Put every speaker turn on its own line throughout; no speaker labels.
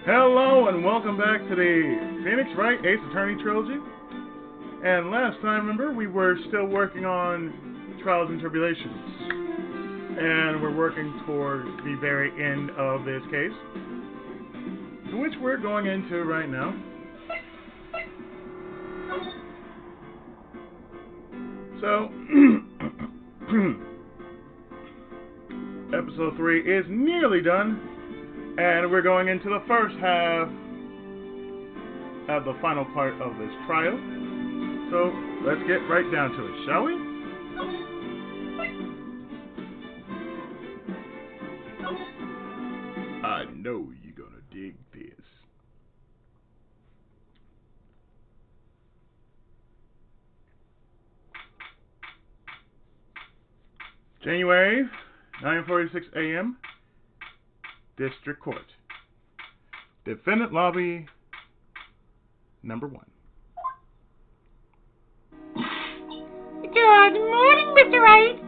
Hello and welcome back to the Phoenix Wright Ace Attorney Trilogy. And last time, remember, we were still working on Trials and Tribulations. And we're working toward the very end of this case, which we're going into right now. So, episode 3 is nearly done, and we're going into the first half of the final part of this trial. So, let's get right down to it, shall we? I know you're gonna dig this. January, 9:46 a.m., District Court. Defendant Lobby, number 1.
Good morning, Mr. Wright.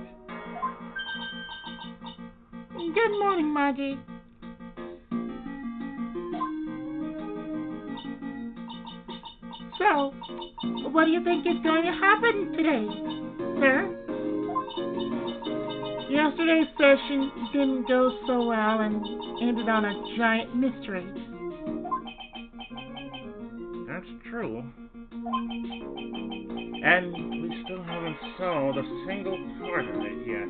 Good morning, Margie. So, what do you think is going to happen today, sir? Yesterday's session didn't go so well and ended on a giant mystery.
That's true. And we still haven't solved a single part of it yet.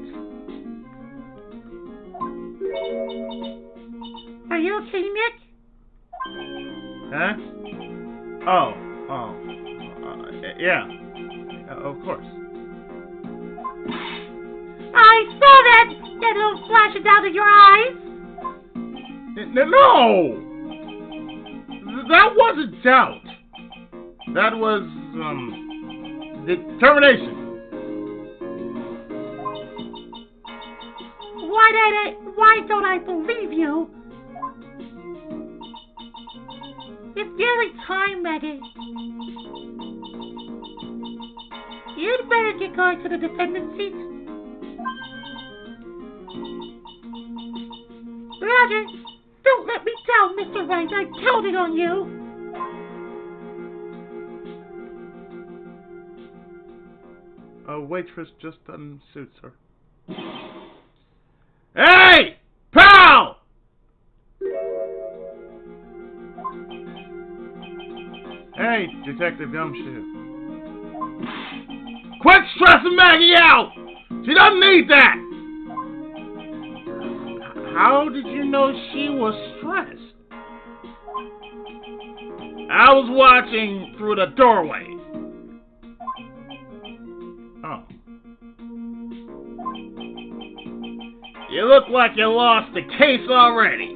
Are you okay, Nick?
Huh? Yeah. Of course.
I saw that little flash out of your eyes.
No! That wasn't doubt. That was, determination.
Why don't I believe you? It's nearly time, Maggie. You'd better get going to the defendant's seat. Roger, don't let me down, Mr. Wright. I counted on you.
A waitress just unsuits her. Hey! Pal! Hey, Detective Gumshoe. Quit stressing Maggie out! She doesn't need that! How did you know she was stressed? I was watching through the doorway. Oh. You look like you lost the case already.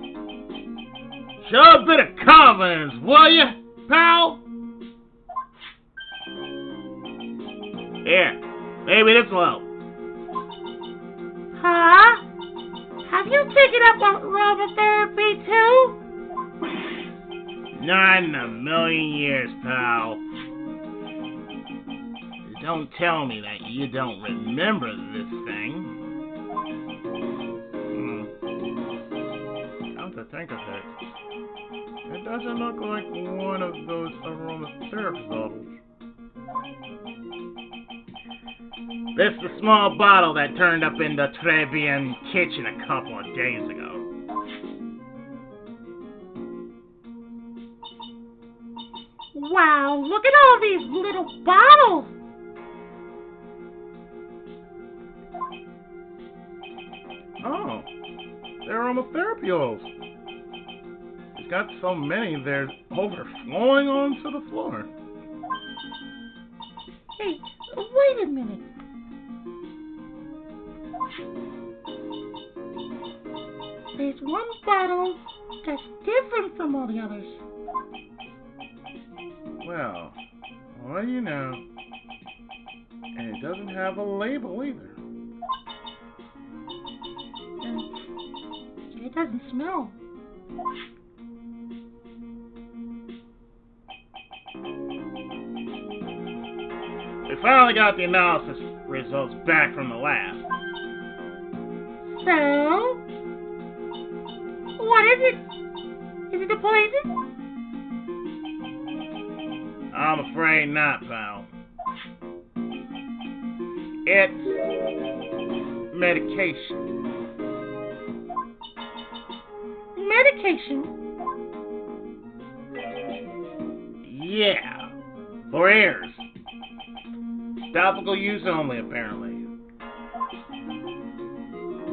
Show a bit of confidence, will you, pal? Here, maybe this will help.
Huh? Have you taken up aromatherapy too?
Not in a million years, pal. Don't tell me that you don't remember this thing. Come to think of it, it doesn't look like one of those aromatherapy bottles. This is the small bottle that turned up in the Trebian kitchen a couple of days ago.
Wow, look at all these little bottles!
Oh, they're aromatherapy oils. It's got so many, they're overflowing onto the floor.
Hey, wait a minute. There's one bottle that's different from all the others.
Well, you know. And it doesn't have a label either.
And it doesn't smell.
We finally got the analysis results back from the lab.
So? What is it? Is it a poison?
I'm afraid not, pal. It's medication.
Medication?
Yeah. For ears. Topical use only, apparently.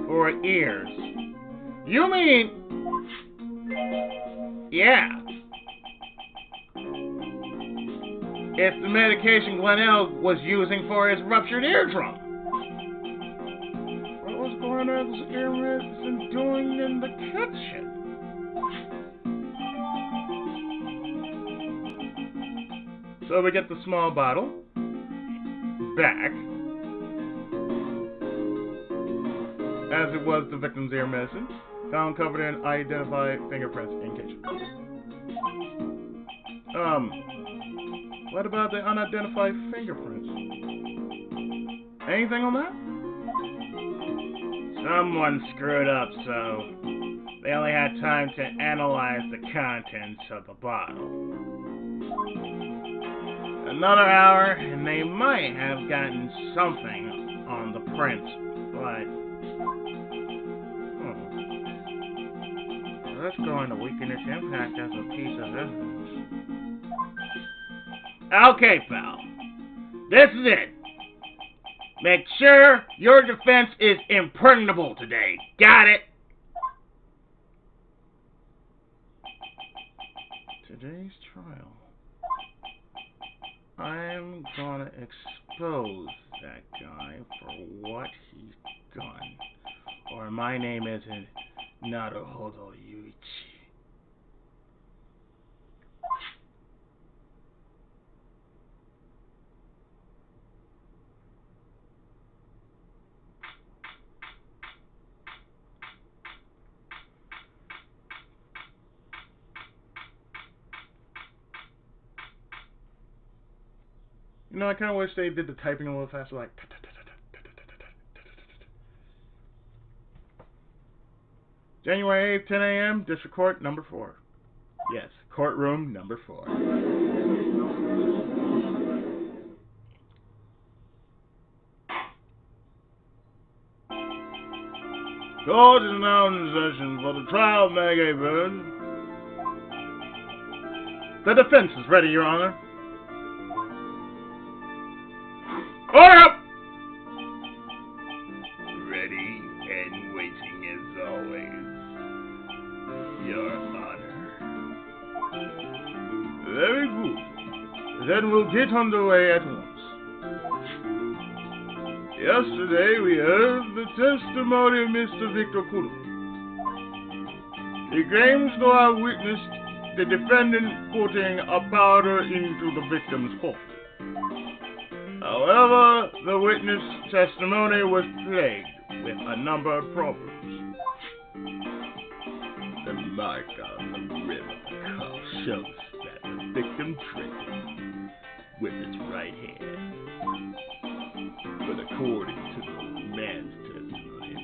For ears. You mean... Yeah. It's the medication Glenelg was using for his ruptured eardrum. What was Glenelg's ear medicine doing in the kitchen? So we get the small bottle back, as it was the victim's ear medicine, found covered in identified fingerprints in kitchen. What about the unidentified fingerprints? Anything on that? Someone screwed up, so they only had time to analyze the contents of the bottle. Another hour, and they might have gotten something on the prints, but... Well, that's going to weaken its impact as a piece of evidence. Okay, pal. This is it. Make sure your defense is impregnable today. Got it? Today's trial. I'm gonna expose that guy for what he's done. Or my name isn't Naruhodo Yuichi. You know, I kind of wish they did the typing a little faster, like... January 8th, 10 a.m., District Court, number 4. Yes, courtroom number 4. Court is now in session for the trial of Maggie Bird. The defense is ready, Your Honor. Order up! Ready and waiting as always, Your Honor. Very good. Then we'll get underway at once. Yesterday we heard the testimony of Mr. Victor Kudo. He claims to have witnessed the defendant putting a powder into the victim's coffee. However, the witness testimony was plagued with a number of problems. The mark on the rim of the cup shows that the victim drank it with his right hand. But according to the man's testimony,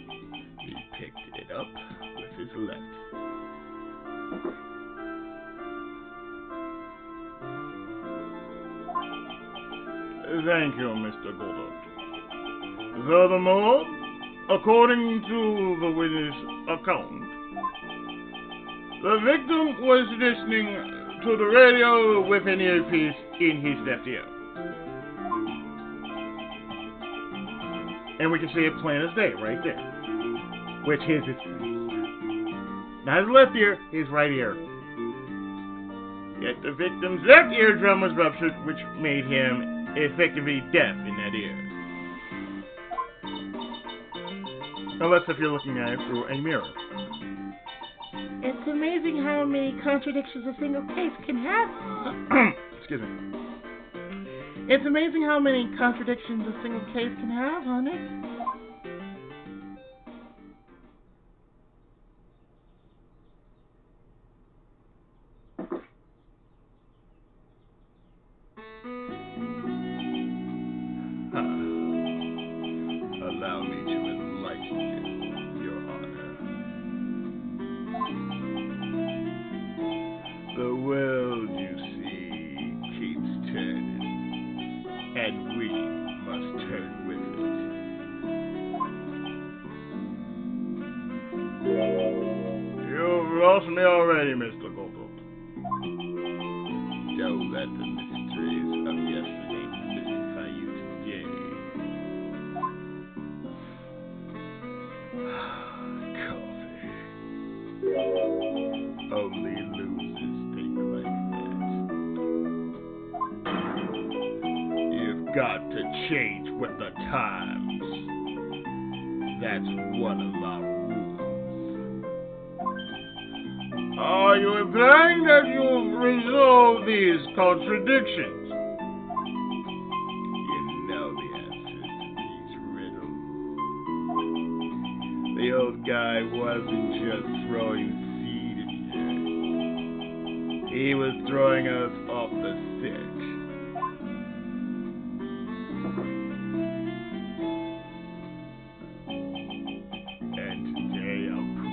he picked it up with his left. Thank you, Mr. Goddard. Furthermore, according to the witness account, the victim was listening to the radio with an earpiece in his left ear. And we can see it plain as day right there. Which his is not his left ear, his right ear. Yet the victim's left eardrum was ruptured, which made him effectively deaf in that ear. Unless if you're looking at it through a mirror.
It's amazing how many contradictions a single case can have.
Excuse me.
It's amazing how many contradictions a single case can have, honey.
Allow me to enlighten you, Your Honor. world you see keeps turning, and we must turn with it. You've lost me already, Mr. Gogo. Don't let the mysteries of yesterday mystify you today. Coffee. Only losers think like that. You've got to change with the times. That's one of my rules. Are you implying that you've resolved these contradictions? You know the answers to these riddles. The old guy wasn't just throwing seed at you. He was throwing us off the set. And today I'll prove it.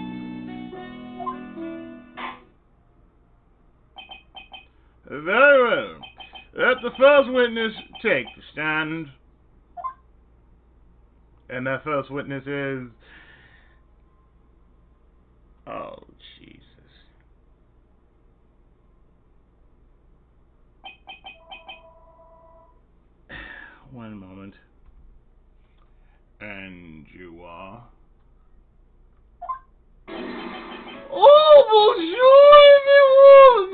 Very well. Let the first witness take the stand. And that first witness is... Oh, Jesus. One moment. And you are? Oh, bonjour, everyone!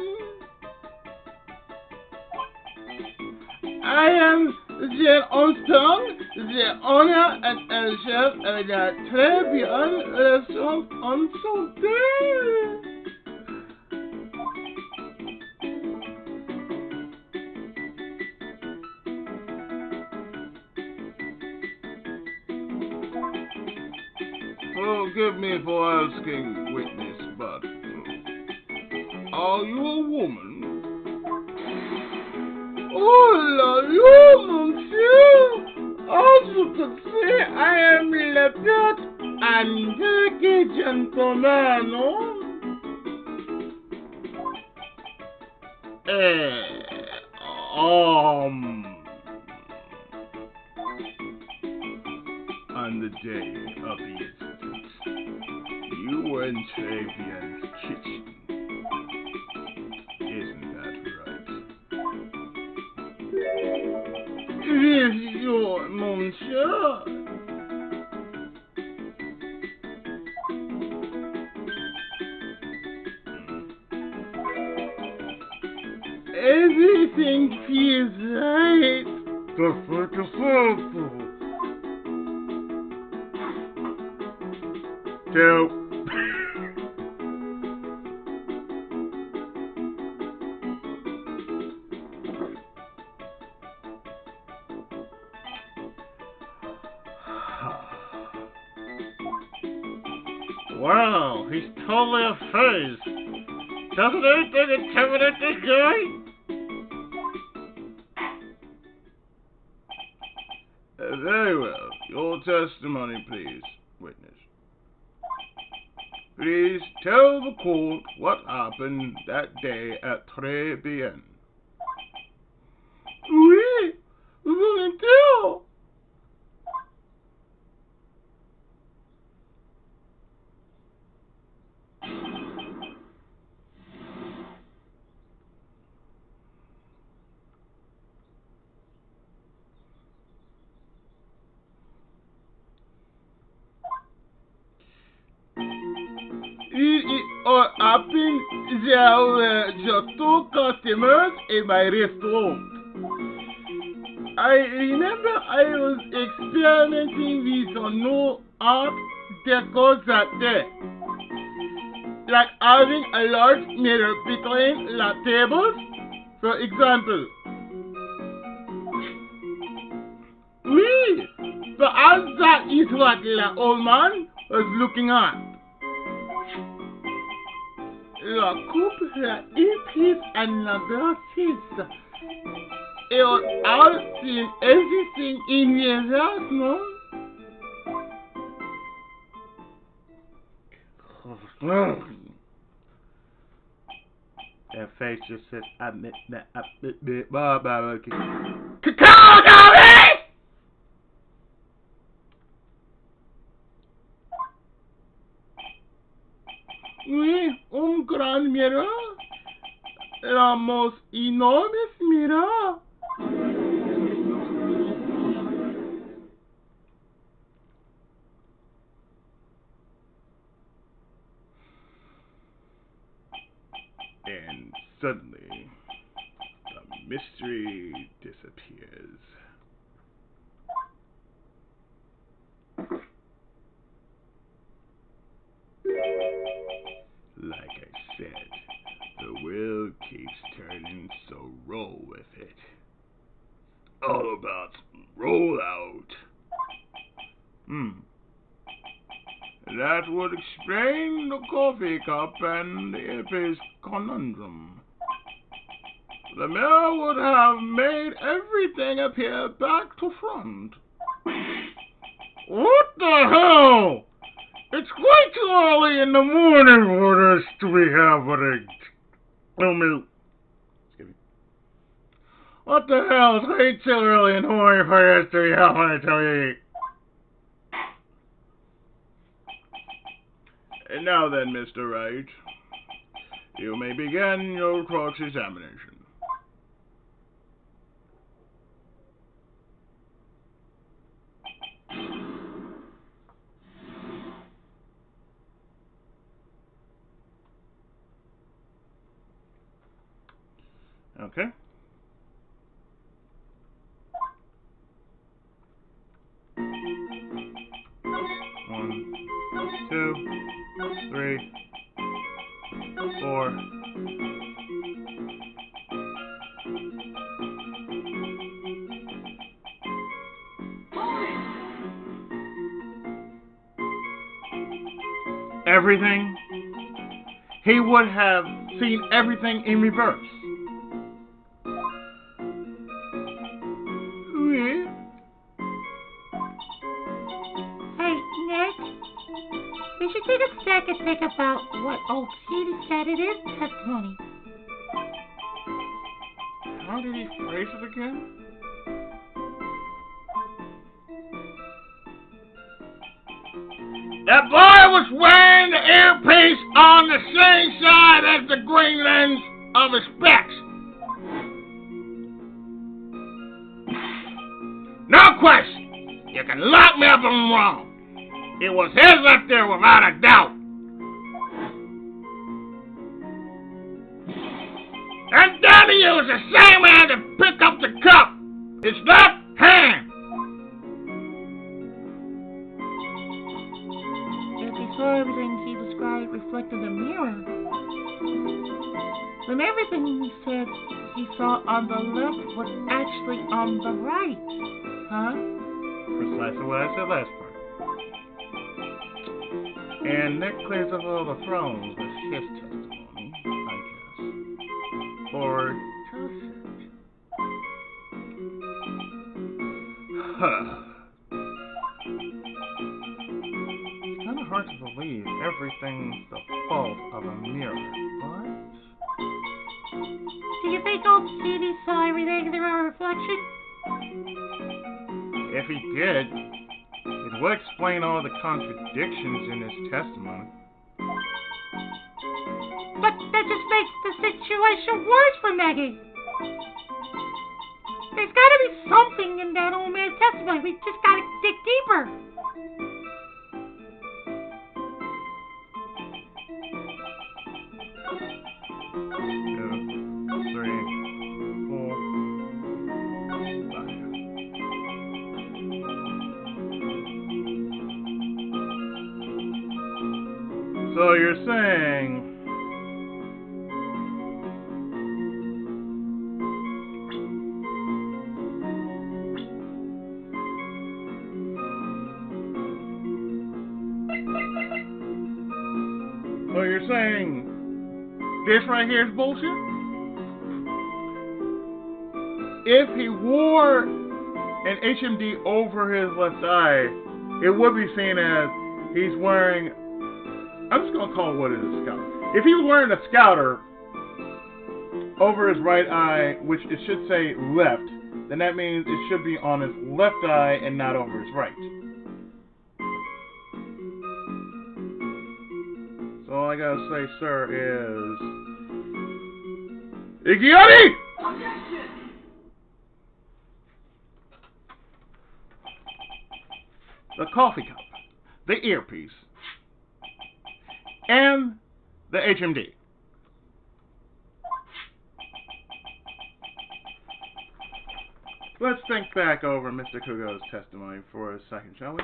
I am the Armstrong, the owner and chef of the Tribulations restaurant on Sunday. Forgive me for asking, witness, but are you a woman? Oh la la, monsieur! As you can see, I am leopard and very gentleman, no? On the day of the incident, you were in Fabian's kitchen. Isn't that right? Yes, your monsieur. Everything feels right. Two. Wow, he's totally a phase. Doesn't anything intimidate this guy? Very well. Your testimony, please, witness. Please tell the court what happened that day at 3 p.m. Oui, volontaire. It happened there were just 2 customers in my restaurant. I remember I was experimenting with a new art decor that day. Like having a large mirror between the tables, for example. Oui, perhaps that is what the old man was looking at. La coupe, la épice, and la grossesse. It was all seen everything in the house, no? And face just says, Cacao, Dobby! gran mira. Éramos enormes, mira. And suddenly, the mystery disappears. Like I said, the wheel keeps turning, so roll with it. All about roll out. That would explain the coffee cup and the earpiece conundrum. The mayor would have made everything appear back to front. What the hell? It's way too early in the morning for this to be happening. What the hell? It's way too early in the morning for this to be happening to me. And now then, Mr. Wright, you may begin your cross-examination. Okay. One, two, three, four. Everything. He would have seen everything in reverse.
We should take a second to think about what old Petey said in his testimony.
How did he phrase it again? That boy was wearing the earpiece on the same side as the green lens of his specs. No question. You can lock me up if I'm wrong. It was his left there without a doubt. And then he used the same hand to pick up the cup. His left hand.
If he saw everything he described reflected a mirror, then everything he said he saw on the left was actually on the right. Huh?
Precisely what I said last part. And that clears up all the thrones with his testimony, I guess. Or does it? It's kind of hard to believe everything's the fault of a mirror, but...
Do you think old Petey saw everything through a reflection?
If he did, it would explain all the contradictions in his testimony.
But that just makes the situation worse for Maggie. There's got to be something in that old man's testimony. We just got to dig deeper.
So you're saying this right here is bullshit? If he wore an HMD over his left eye, it would be seen as he's wearing, I'm just going to call it what it is, a scouter. If he was wearing a scouter, over his right eye, which it should say left, then that means it should be on his left eye and not over his right. So all I gotta say, sir, is... Igiotti! The coffee cup, the earpiece, and the HMD. Let's think back over Mr. Kugo's testimony for a second, shall we?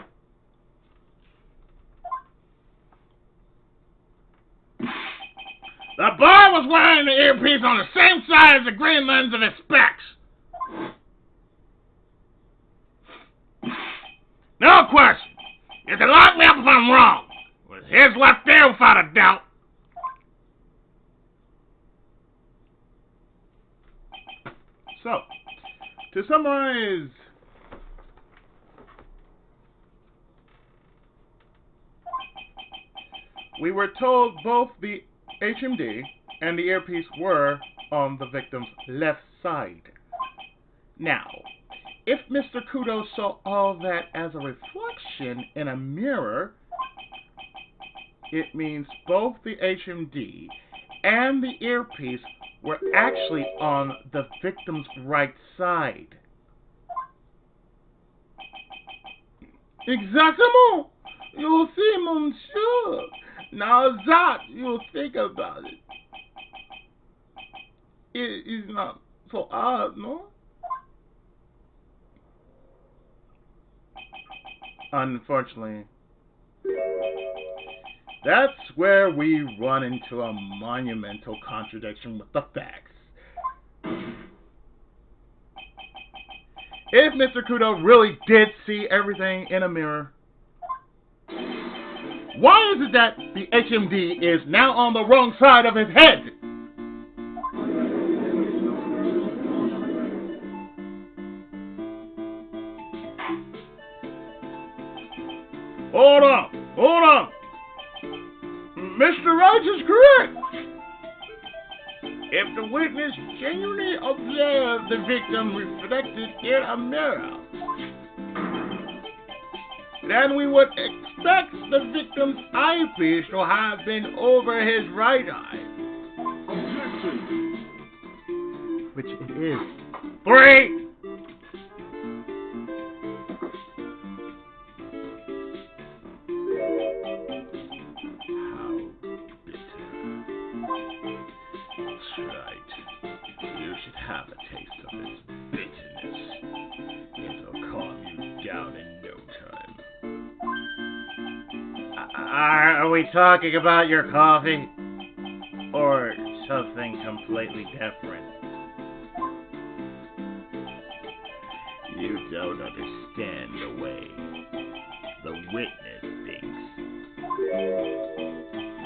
The boy was wearing the earpiece on the same side as the green lens of his specs. No question. You can lock me up if I'm wrong. With his left ear, without a doubt. So, to summarize, we were told both the HMD and the earpiece were on the victim's left side. Now, if Mr. Kudo saw all that as a reflection in a mirror, it means both the HMD and the earpiece were actually on the victim's right side. Exactement! You see, monsieur. Now that you think about it, it is not so odd, no? Unfortunately, that's where we run into a monumental contradiction with the facts. If Mr. Kudo really did see everything in a mirror, why is it that the HMD is now on the wrong side of his head? Hold on. Mr. Wright is correct. If the witness genuinely observed the victim reflected in a mirror, then we would expect the victim's eyepiece to have been over his right eye. Objection. Which it is. 3. That's right. You should have a taste of this bitterness. It'll calm you down in no time. Are we talking about your coffee? Or something completely different? You don't understand the way the witness thinks.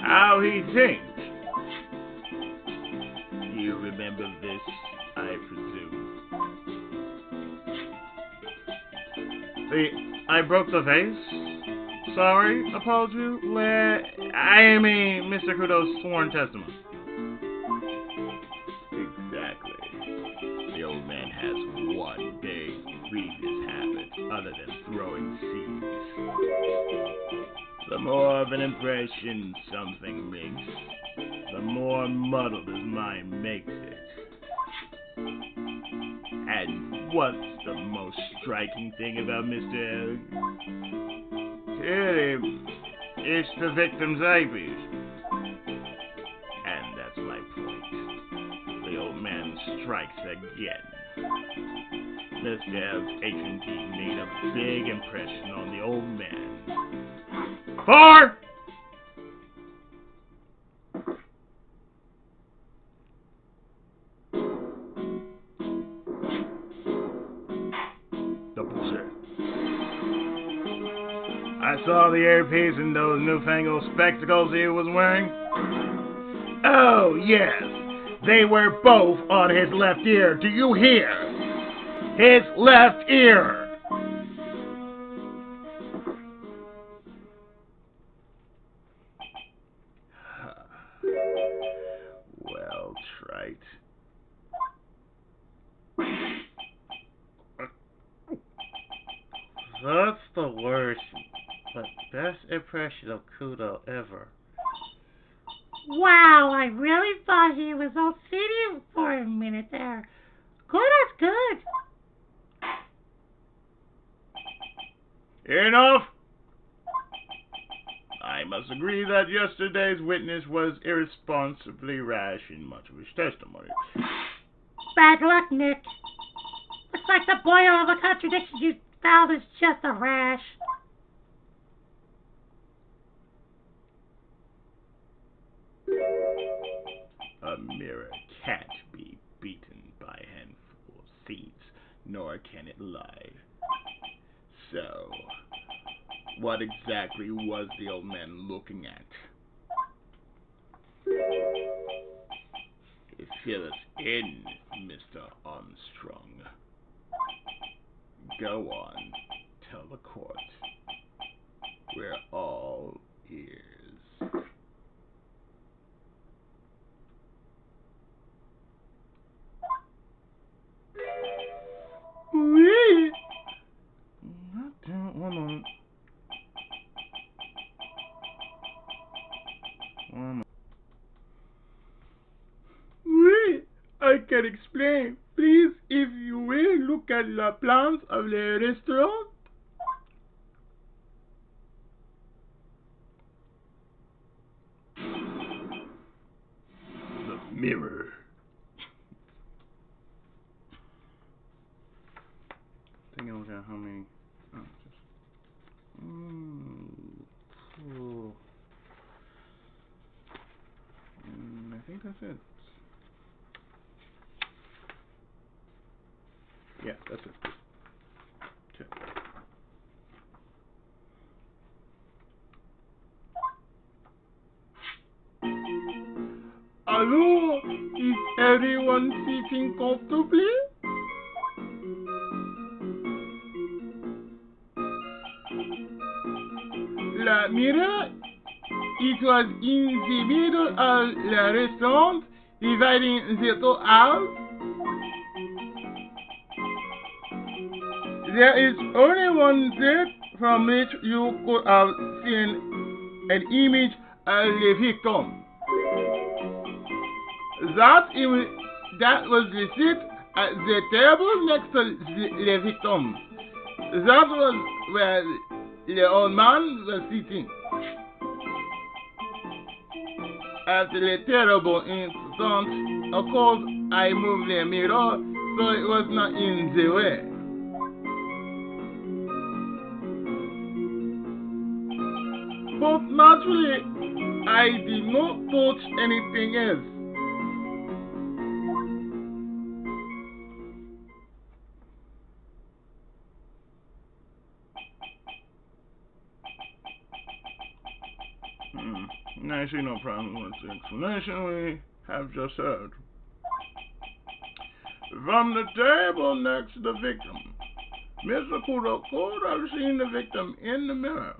How he thinks? You remember this, I presume. I broke the vase? Sorry, apology. I mean, Mr. Kudo's sworn testimony. Exactly. The old man has one big grievous habit other than throwing seeds. The more of an impression something makes, the more muddled his mind makes it. And what's the most striking thing about Mr. Elg? It's the victim's eyepiece. And that's my point. The old man strikes again. Mr. Elg's HMD made a big impression on the old man. 4! I saw the earpiece and those newfangled spectacles he was wearing. Oh, yes. They were both on his left ear. Do you hear? His left ear. Well, Trite,
impression of Kudo ever.
Wow, I really thought he was all city for a minute there. Kudo's good.
Enough! I must agree that yesterday's witness was irresponsibly rash in much of his testimony.
Bad luck, Nick. Looks like the boil of a contradiction you found is just a rash.
A mirror can't be beaten by a handful of thieves, nor can it lie. So, what exactly was the old man looking at? Fill us in, Mr. Armstrong. Go on, tell the court. We're all ears. Wait! One moment. Oui, I can explain. Please, if you will, look at the plans of the restaurant. The mirror. Taking a look at how many. Oh, just. Cool. I think that's it. Yeah, that's it. Okay. Hello, is everyone sitting comfortably? La mirror, it was in the middle of the restaurant, dividing the two halves. There is only one place from which you could have seen an image of the victim. That was the seat at the table next to the victim. That was where the old man was sitting. After the terrible incident, of course, I moved the mirror so it was not in the way. But naturally, I did not touch anything else. I see no problem with the explanation we have just heard. From the table next to the victim, Mr. Kudo could have seen the victim in the mirror.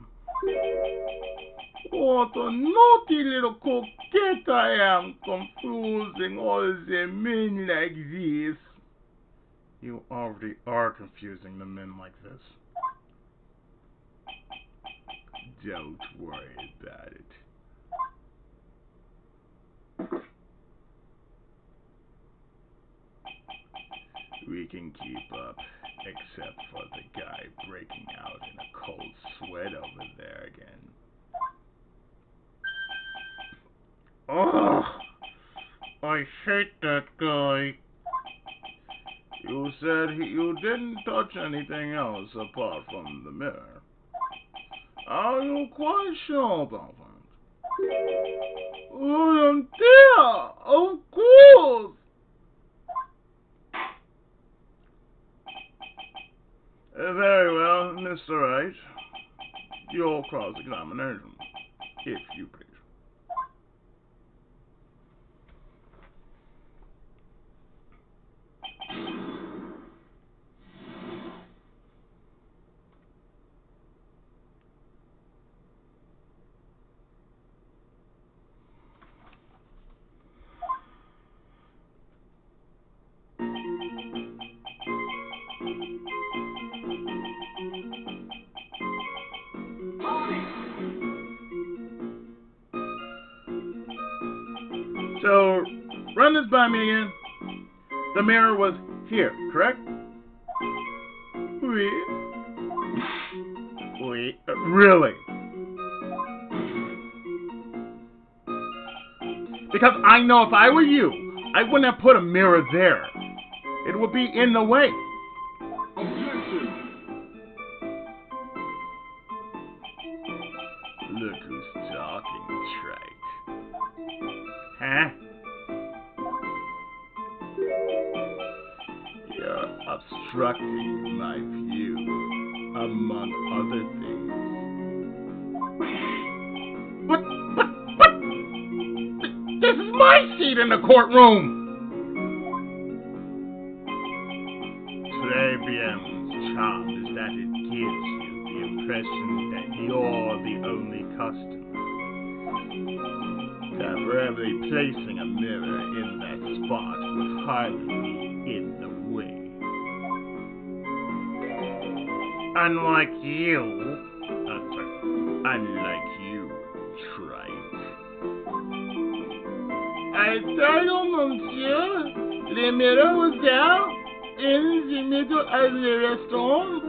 What a naughty little coquette I am, confusing all the men like this. You already are confusing the men like this. Don't worry about it. We can keep up, except for the guy breaking out in a cold sweat over there again. Oh, I hate that guy. You said you didn't touch anything else apart from the mirror. Are you quite sure about that? Oh, dear, of course. Very well, Mr. Wright. Your cross-examination, if you please. So, run this by me again. The mirror was here, correct? Really? Because I know if I were you, I wouldn't have put a mirror there. It would be in the way. Look who's talking, Wright. Huh? You're obstructing my view, among other things. What? This is my seat in the courtroom! Tribulations' charm is that it gives you the impression that you're the only customer. Temporarily placing a mirror in that spot would hardly be in the way. Unlike you, Wright. I told you, monsieur, the mirror was there in the middle of the restaurant.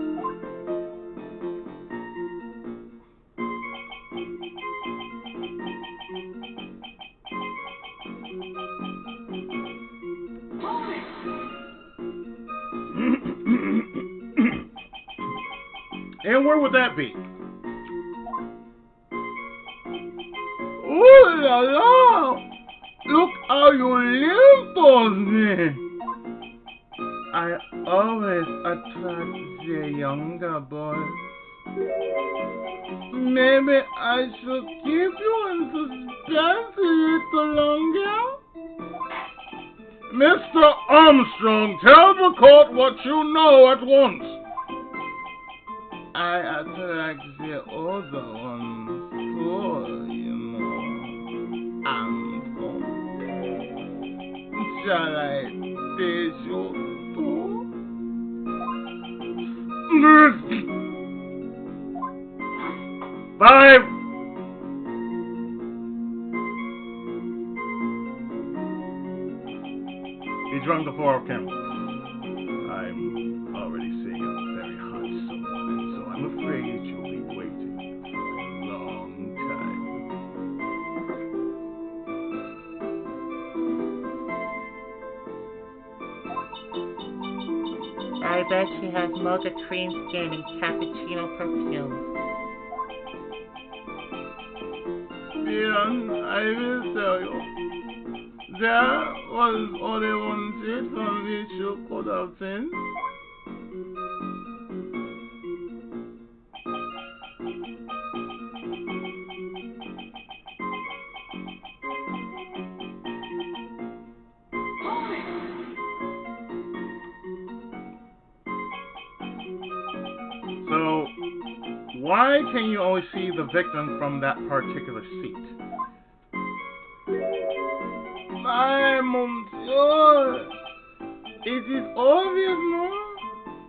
And where would that be? Oh la la! Look how you limp on me! I always attract the younger boys. Maybe I should keep you in suspense a little longer? Mr. Armstrong, tell the court what you know at once. I attract the older ones too, you know. Armstrong. Shall I taste you too? 5. He drunk the 4 chemicals. I'm already seeing a very hot someone, so I'm afraid you'll be waiting for a long time.
I bet she has mocha cream skin and cappuccino perfume.
Leon, I will tell you. There was only one seat from which you could have seen. So, why can you always see the victim from that particular seat? My monsieur, it is obvious, no?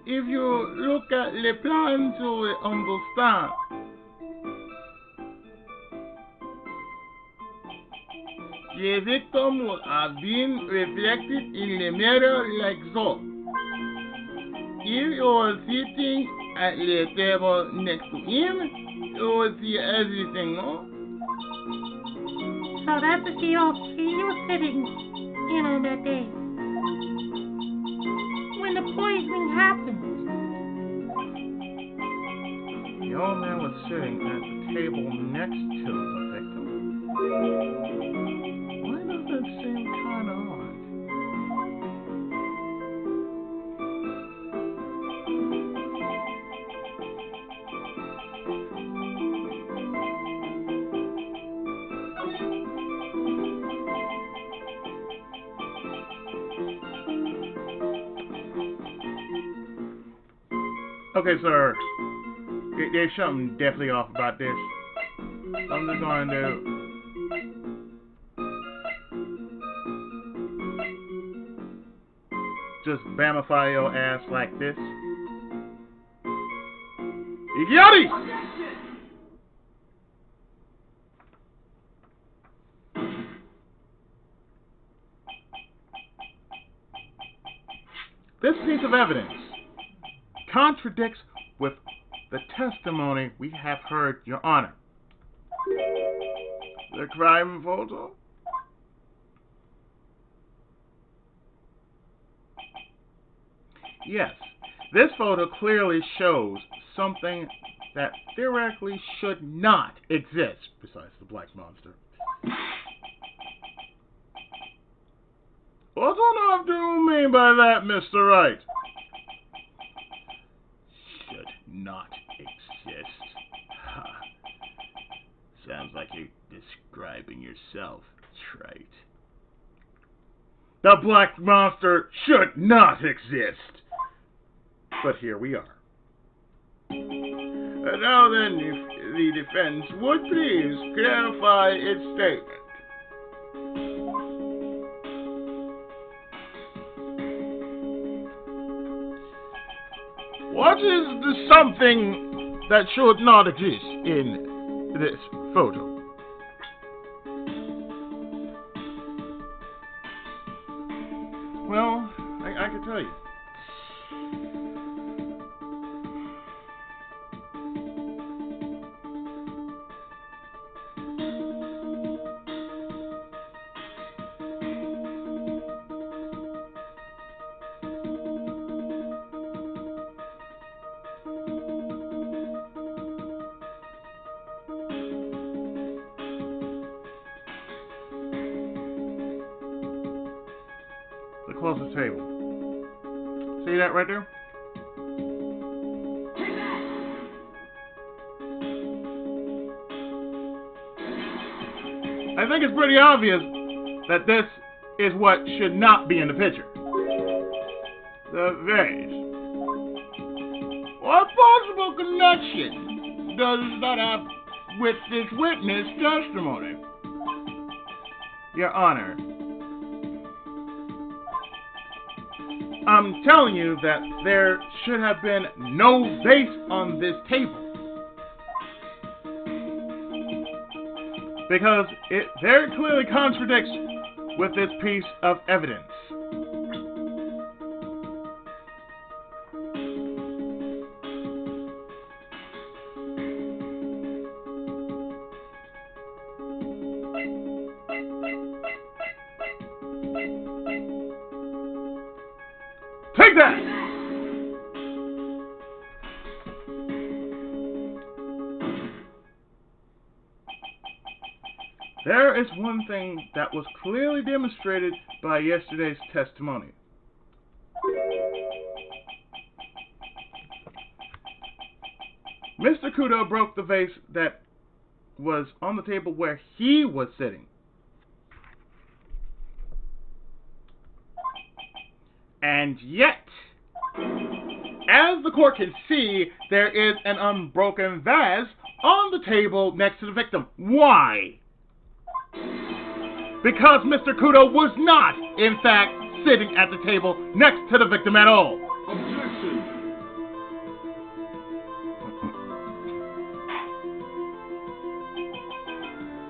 If you look at the plan, you will understand. The victim would have been reflected in the mirror like so. If you were sitting at the table next to him, you would see everything, no?
So that's the seat she was sitting in on that day. When the poisoning happened.
The old man was sitting at the table next to the victim. Why does that seem kind of odd? Okay, sir. There's something definitely off about this. I'm just going to just bamify your ass like this. Yachty! This piece of evidence contradicts with the testimony we have heard, Your Honor. The crime photo? Yes, this photo clearly shows something that theoretically should not exist besides the black monster. What on earth do you mean by that, Mr. Wright? Should not exist. Ha. Sounds like you're describing yourself, Wright. The black monster should not exist. But here we are. Now then, if the defense would please clarify its statement. What is the something that should not exist in this photo? Well, I can tell you. The closest table. See that right there? I think it's pretty obvious that this is what should not be in the picture. The vase. What possible connection does that have with this witness testimony? Your Honor, I'm telling you that there should have been no vase on this table. Because it very clearly contradicts with this piece of evidence. Take that! There is one thing that was clearly demonstrated by yesterday's testimony. Mr. Kudo broke the vase that was on the table where he was sitting. And yet, as the court can see, there is an unbroken vase on the table next to the victim. Why? Because Mr. Kudo was not, in fact, sitting at the table next to the victim at all.
Objection.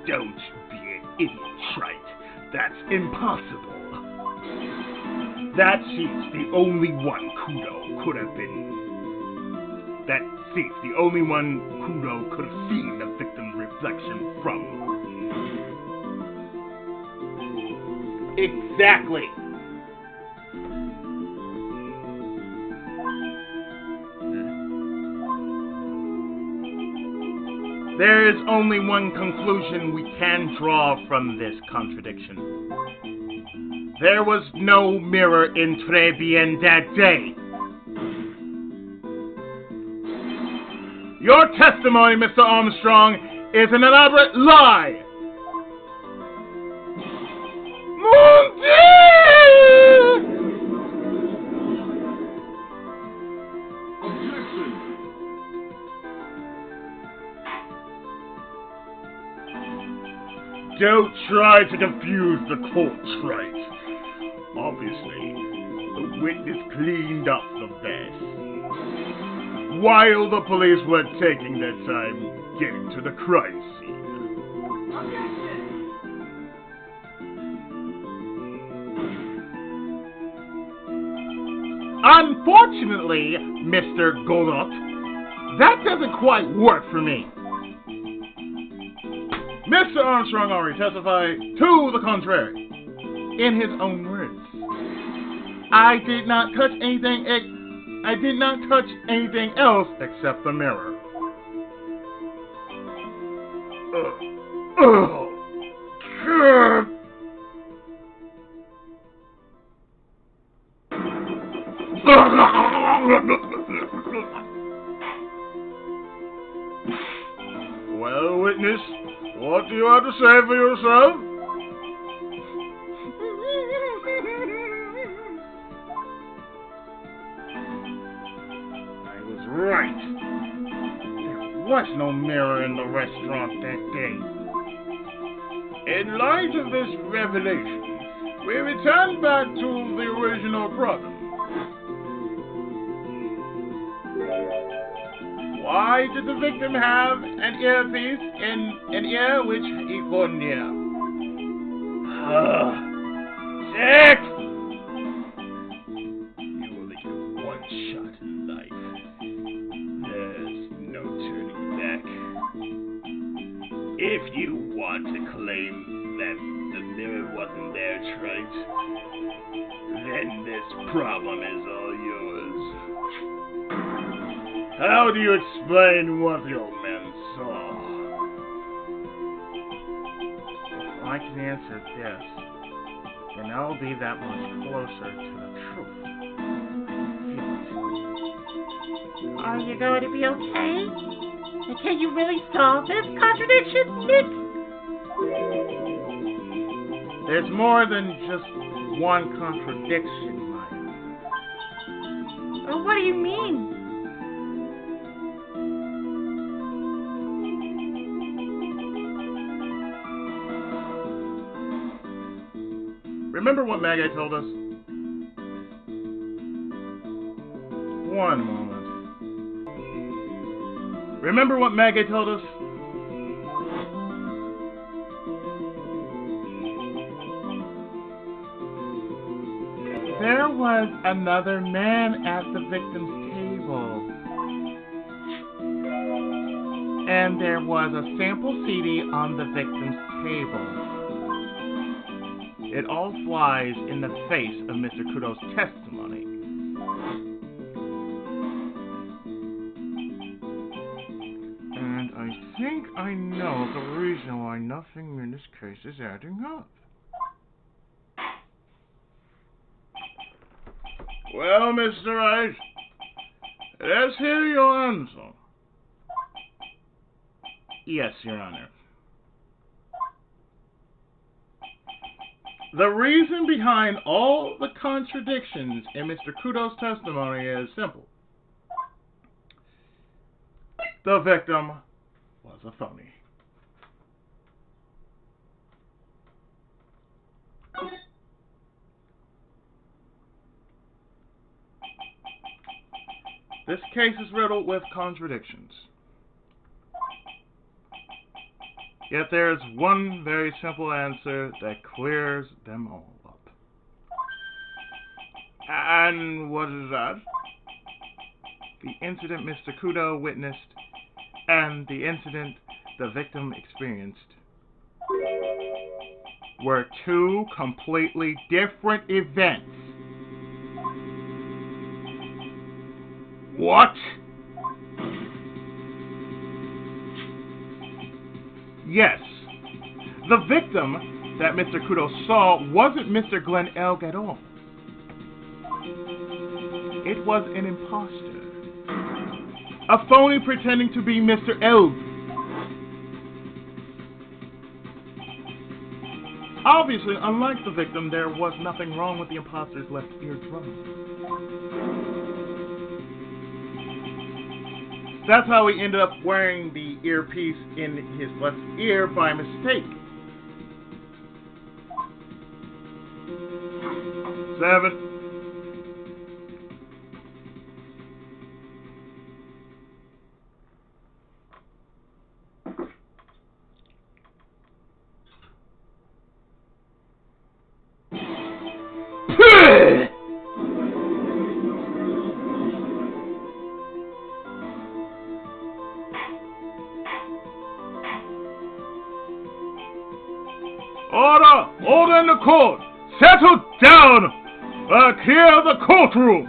Don't be an idiot, Wright. That's impossible. That seat's the only one Kudo could have been. That seat's the only one Kudo could have seen the victim's reflection from. Exactly. There is only one conclusion we can draw from this contradiction. There was no mirror in Tribulations that day. Your testimony, Mr. Armstrong, is an elaborate lie. Mon Dieu!
Objection.
Don't try to confuse the court, Wright. Obviously, the witness cleaned up the vase while the police were taking their time getting to the crime scene.
Objection.
Unfortunately, Mr. Goldup, that doesn't quite work for me. Mr. Armstrong already testified to the contrary in his own words. I did not touch anything else except the mirror. Well, witness, what do you have to say for yourself? I was right. There was no mirror in the restaurant that day. In light of this revelation, we return back to the original problem. Why did the victim have an earpiece in an ear which he couldn't hear? Sick! You only get one shot in life. There's no turning back. If you want to claim that the mirror wasn't there, Trite, then this problem is all yours. How do you explain what the old man saw? If I can answer this, then I'll be that much closer to the truth.
Are you going to be okay? And can you really solve this contradiction, Nick?
There's more than just one contradiction, Maya.
Oh, what do you mean?
Remember what Maggie told us? One moment. Remember what Maggie told us? There was another man at the victim's table. And there was a sample CD on the victim's table. It all flies in the face of Mr. Kudo's testimony. And I think I know the reason why nothing in this case is adding up. Well, Mr. Wright, let's hear your answer. Yes, Your Honor. The reason behind all the contradictions in Mr. Kudo's testimony is simple. The victim was a phony. This case is riddled with contradictions. Yet there is one very simple answer that clears them all up. And what is that? The incident Mr. Kudo witnessed and the incident the victim experienced were two completely different events. What? Yes, the victim that Mr. Kudo saw wasn't Mr. Glenn Elg at all. It was an imposter. A phony pretending to be Mr. Elg. Obviously, unlike the victim, there was nothing wrong with the imposter's left eardrum. That's how he ended up wearing the earpiece in his left ear by mistake. 7. court! Settle down! Clear the courtroom!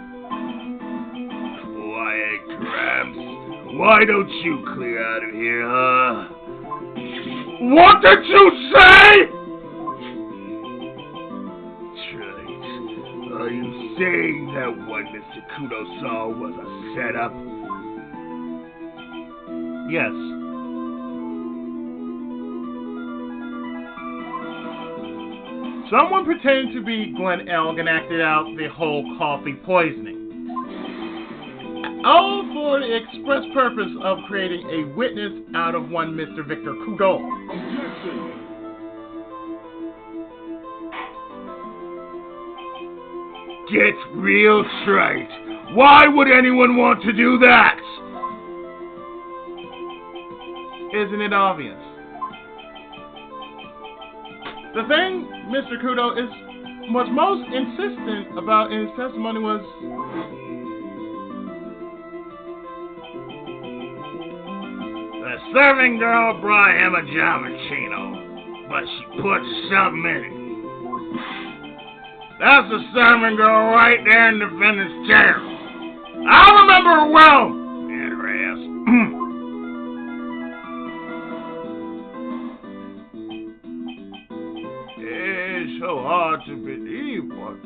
Quiet, Gramps. Why don't you clear out of here, huh?
What did you say?
Trite. Are you saying that what Mr. Kudo saw was a setup?
Yes. Someone pretending to be Glenn Elg acted out the whole coffee poisoning. All for the express purpose of creating a witness out of one Mr. Victor Kudo.
Objection. Get real trite. Why would anyone want to do that?
Isn't it obvious? The thing Mr. Kudo was most insistent about in his testimony was
the serving girl brought him a Giamicino, but she put something in it. That's the serving girl right there in the defendant's chair. I remember her well. And her ass. It's so hard to believe, but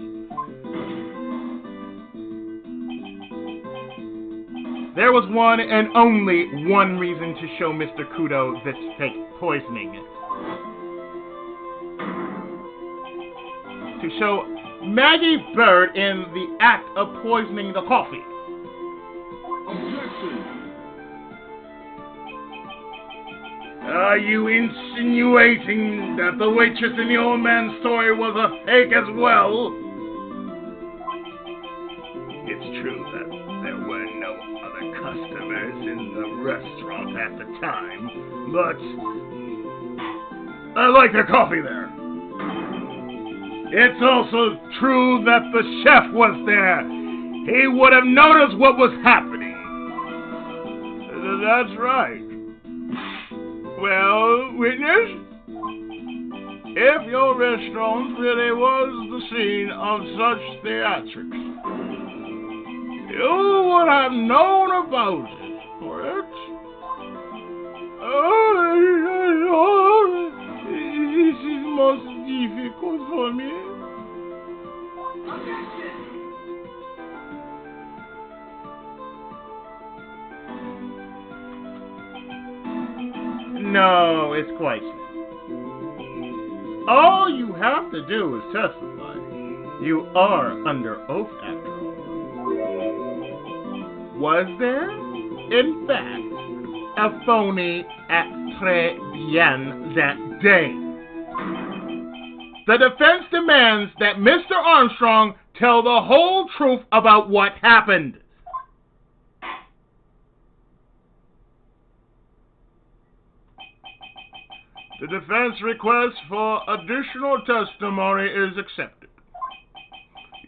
there was one and only one reason to show Mr. Kudo this fake poisoning. To show Maggie Bird in the act of poisoning the coffee.
Objection. Are you insinuating that the waitress in the old man's story was a fake as well? It's true that there were no other customers in the restaurant at the time, but I like the coffee there. It's also true that the chef was there. He would have noticed what was happening. That's right. Well, witness, if your restaurant really was the scene of such theatrics, you would have known about it, correct? This is most difficult for me.
No, it's quite simple. All you have to do is testify. You are under oath after all. Was there, in fact, a phony at Tribulations that day? The defense demands that Mr. Armstrong tell the whole truth about what happened. The defense request for additional testimony is accepted.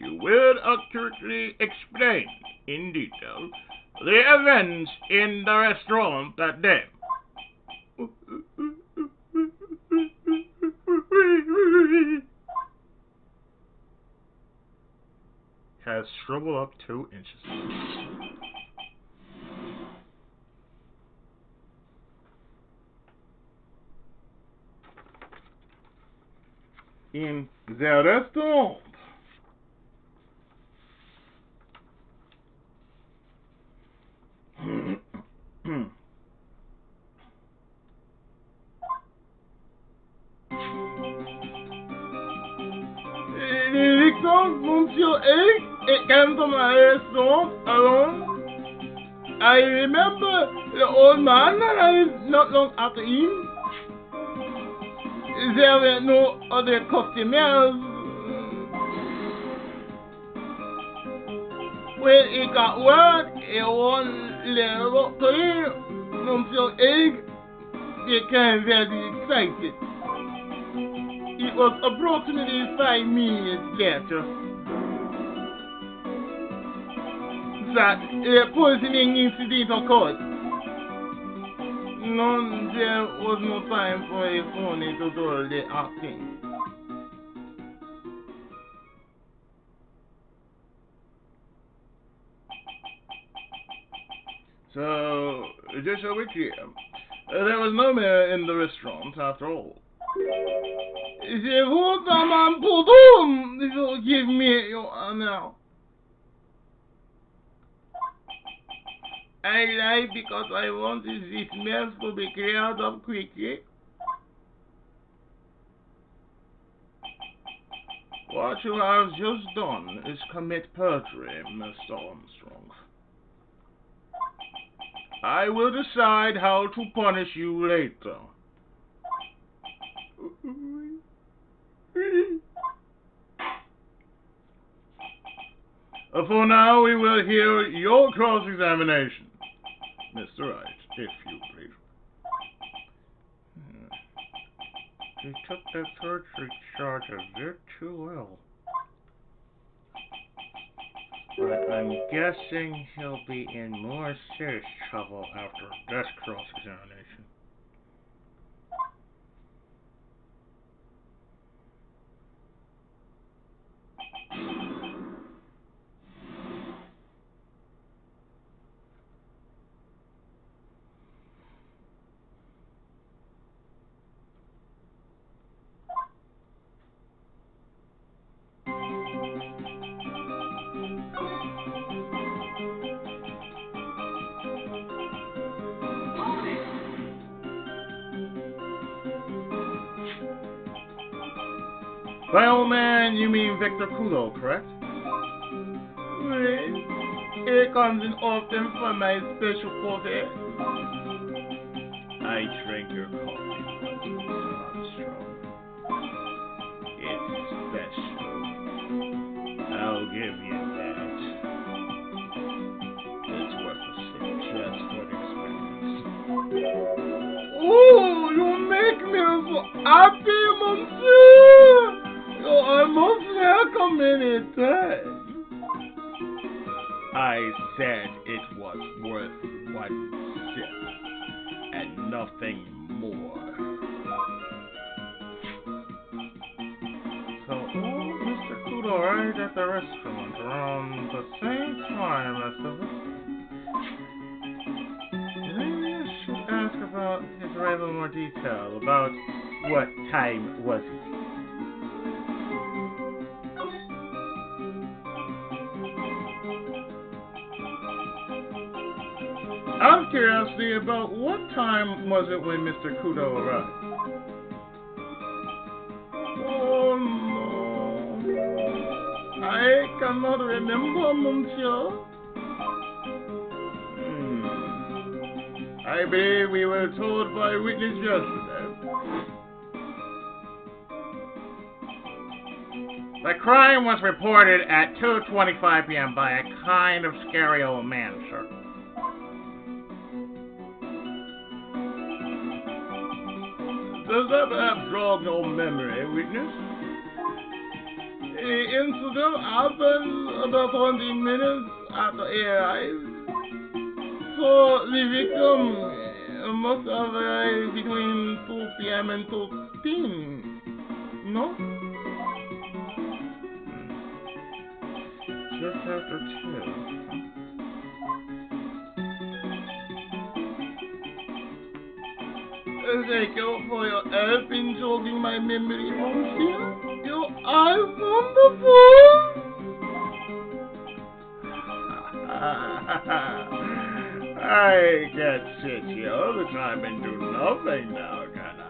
You will accurately explain in detail the events in the restaurant that day. Has shriveled up 2 inches. In the restaurant, Monsieur Egg, it came to my restaurant alone. I remember the old man that I not long after him. There were no other customers. When he got word, he won little up to him. Monsieur Egg became very excited. It was approximately 5 minutes later that a poisoning incident occurred. There was no time for a phony to do the acting.
So, just so we're clear, there was no mayor in the restaurant after all. Je vous demande pardon, forgive me, Your Honor. I lied because I wanted this mess to be cleared up quickly. What you have just done is commit perjury, Mr. Armstrong. I will decide how to punish you later. For now, we will hear your cross-examination. Mr. Wright, if you please.
He took that perjury charge a bit too well. But I'm guessing he'll be in more serious trouble after this cross-examination.
By old man, you mean Victor Kulo, correct? Well, here comes an often for my special coffee. I drank your coffee, Mr. Armstrong. It's special. I'll give you that. It's worth a sip just for the experience. Oh, you make me so happy, monsieur! I most welcome anytime. I said it was worth one sip and nothing more.
So, Mr. Kudo arrived at the restaurant around the same time as the victim. Maybe I should ask about his arrival in more detail. About what time was it? Out of curiosity, about what time was it when Mr. Kudo arrived? Oh no, I cannot remember, monsieur. I believe we were told by witness yesterday. The crime was reported at 2:25 p.m. by a kind of scary old man, sir.
Does that perhaps jog your memory, witness? The incident happened about 20 minutes after he arrived. So the victim must have arrived between 2 p.m. and 2:15, no?
Just after 2.
Thank you for your help in jogging my memory, monsieur. You are wonderful.
I can't sit here all the time and do nothing now, can I?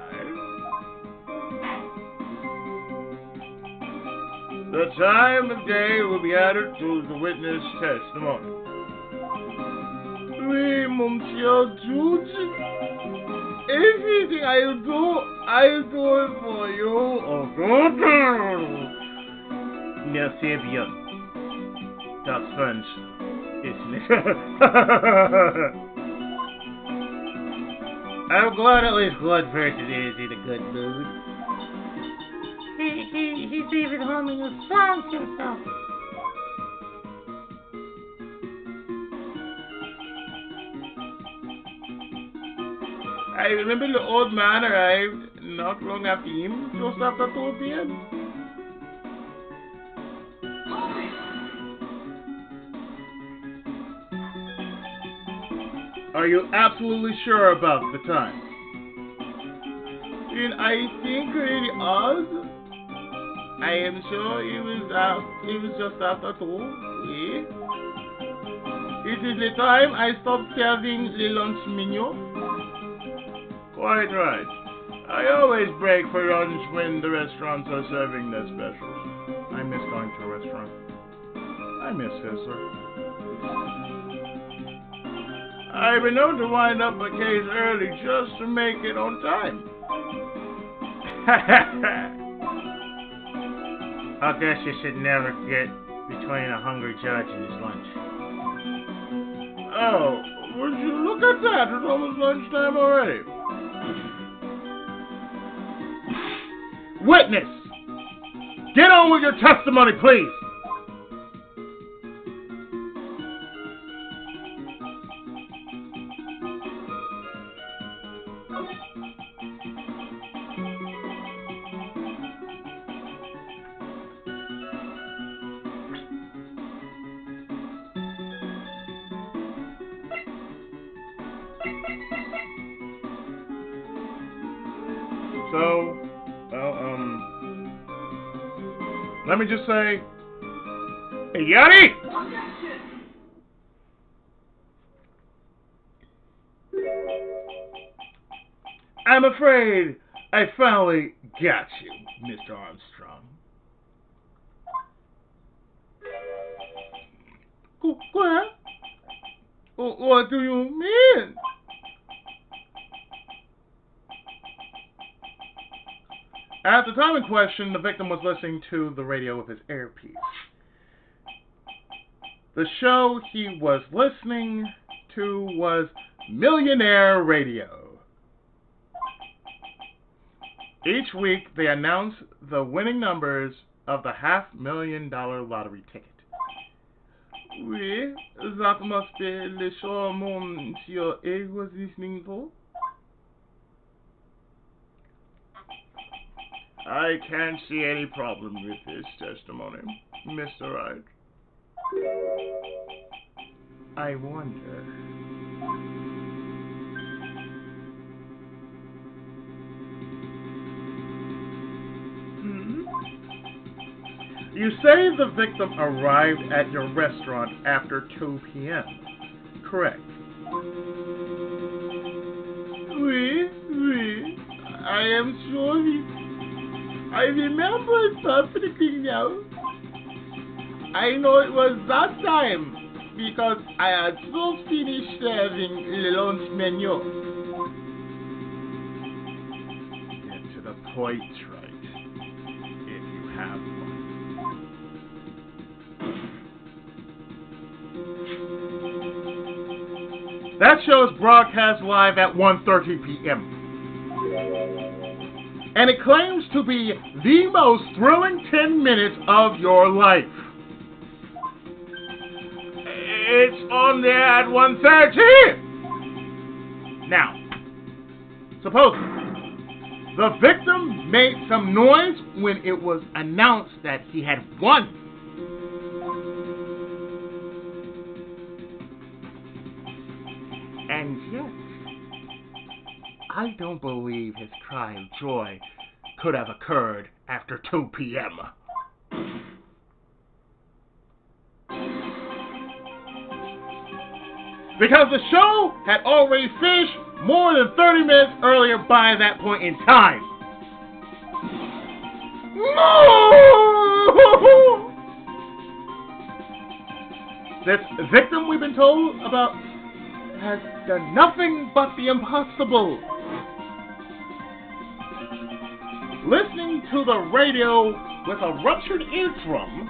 The time of day will be added to the witness testimony.
Oui, monsieur Judge. Everything I'll do it for you.
Oh, good.
Merci bien.
That's French, isn't it?
I'm glad at least one person is in a good mood.
He's even humming a song to himself.
I remember the old man arrived not long after him, just after 2 p.m.
Are you absolutely sure about the time?
And I think it was. I am sure it was just after 2. Yeah. It is the time I stopped serving the lunch menu.
Quite right. I always break for lunch when the restaurants are serving their specials. I miss going to a restaurant. I miss Sizzler.
I've been known to wind up a case early just to make it on time.
I guess you should never get between a hungry judge and his lunch.
Oh, would you look at that? It's almost lunchtime already.
Witness! Get on with your testimony, please! So, let me just say, hey, Yanni! I'm afraid I finally got you, Mr. Armstrong.
What? What do you mean?
At the time in question, the victim was listening to the radio with his earpiece. The show he was listening to was Millionaire Radio. Each week, they announce the winning numbers of the $500,000 lottery ticket.
Oui, that must be the show Monsieur Egg was listening to.
I can't see any problem with this testimony, Mr. Wright. I wonder. You say the victim arrived at your restaurant after 2 p.m., correct?
Oui, I am sure I remember it perfectly now. I know it was that time because I had just finished serving the lunch menu.
Get to the point, Wright, if you have one. That show is broadcast live at 1:30 p.m. And it claims to be the most thrilling 10 minutes of your life.
It's on there at 1:30.
Now, suppose the victim made some noise when it was announced that he had won. And yet, I don't believe his cry of joy could have occurred after 2 p.m. Because the show had already finished more than 30 minutes earlier by that point in time. No! This victim we've been told about has done nothing but the impossible. Listening to the radio with a ruptured eardrum,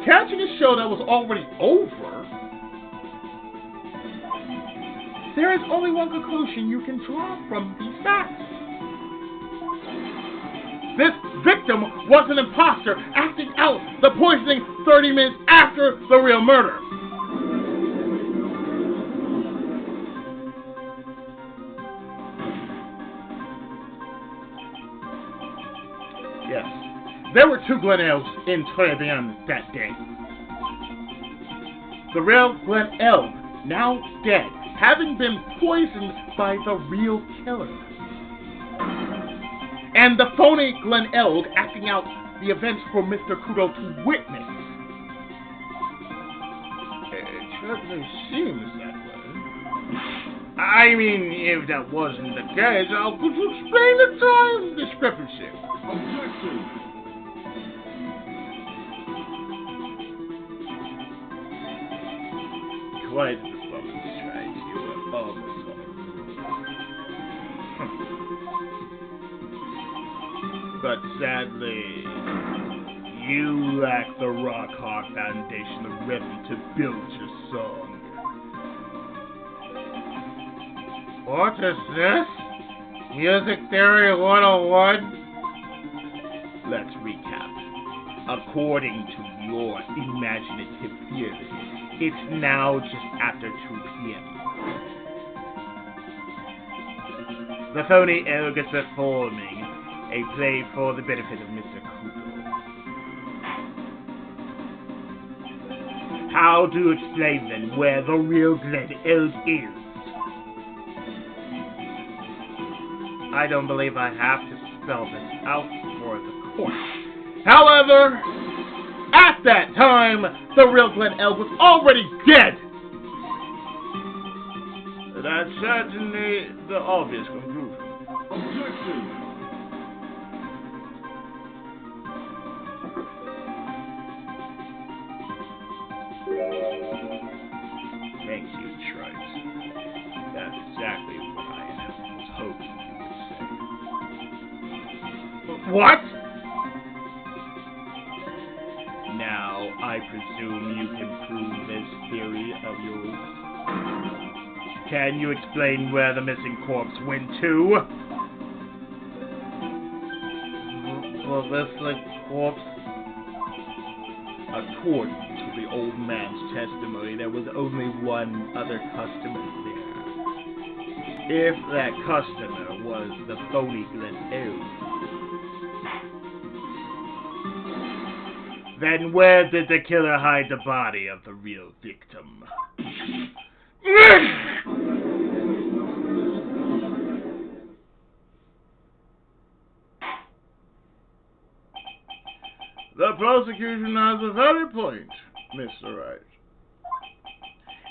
catching a show that was already over, there is only one conclusion you can draw from these facts. This victim was an imposter acting out the poisoning 30 minutes after the real murder. Yes, there were 2 Glenelgs in Tribulations that day.
The real Glen Elg, now dead, having been poisoned by the real killer. And the phony Glen Elg acting out the events for Mr. Kudo to witness.
It certainly seems that way. I mean, if that wasn't the case, how could you explain the time discrepancy? Objection!
Quite the performance, right? You were almost on. But sadly, you lack the rock-hard foundation of rhythm to build your song.
What is this? Music Theory 101?
Let's recap. According to your imaginative theory, it's now just after 2 p.m. The phony elk is performing a play for the benefit of Mr. Kudo. How do you explain then where the real Glen Elg is? I don't believe I have to spell this out for the court. However, at that time, the real Glen Elg was already dead!
That's certainly the obvious conclusion. Objection!
Thank you, Wright. That's exactly what I was hoping you would say.
What?
Now, I presume you can prove this theory of yours. Can you explain where the missing corpse went to?
The missing corpse?
According to the old man's testimony, there was only one other customer there. If that customer was the phony Glen Elg, then where did the killer hide the body of the real victim?
The prosecution has a valid point, Mr. Wright.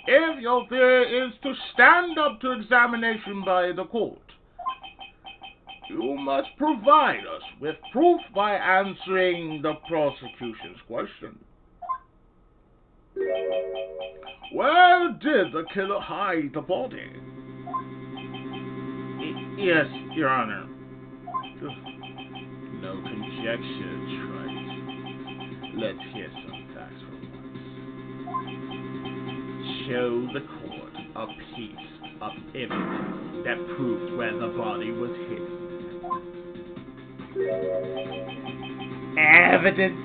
If your theory is to stand up to examination by the court, you must provide us with proof by answering the prosecution's question. Where did the killer hide the body?
Yes, Your Honor. No conjecture, Wright. Let's hear some facts for once. Show the court a piece of evidence that proves where the body was hidden. Evidence?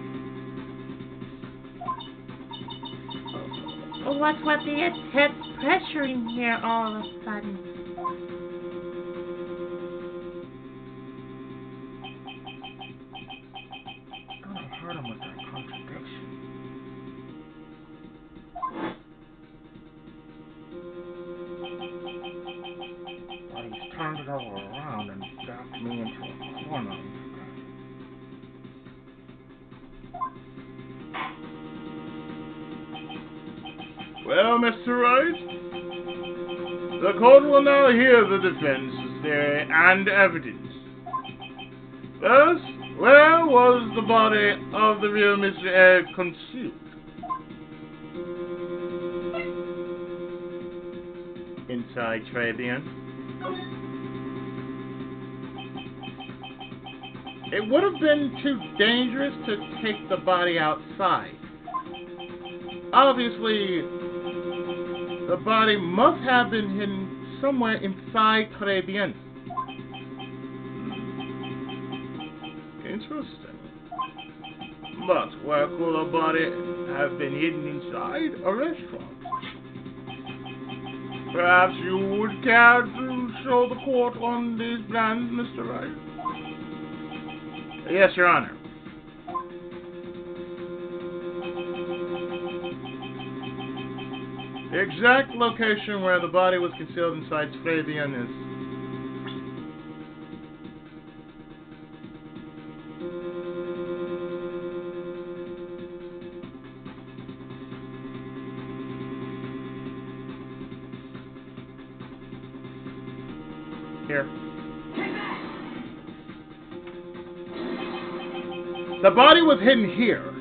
What's with the intense pressure in here all of a sudden?
Gonna hurt him with that contradiction. But he's turned it all around and backed me into a corner.
Well, Mr. Wright, the court will now hear the defense's theory and evidence. First, where was the body of the real Mr. Egg concealed?
Inside Tribune.
It would have been too dangerous to take the body outside. Obviously, the body must have been hidden somewhere inside Tribune. Interesting. But where could a body have been hidden inside a restaurant? Perhaps you would care to show the court on these plans, Mr. Wright?
Yes, Your Honor.
The exact location where the body was concealed inside Fabian is... here. The body was hidden here.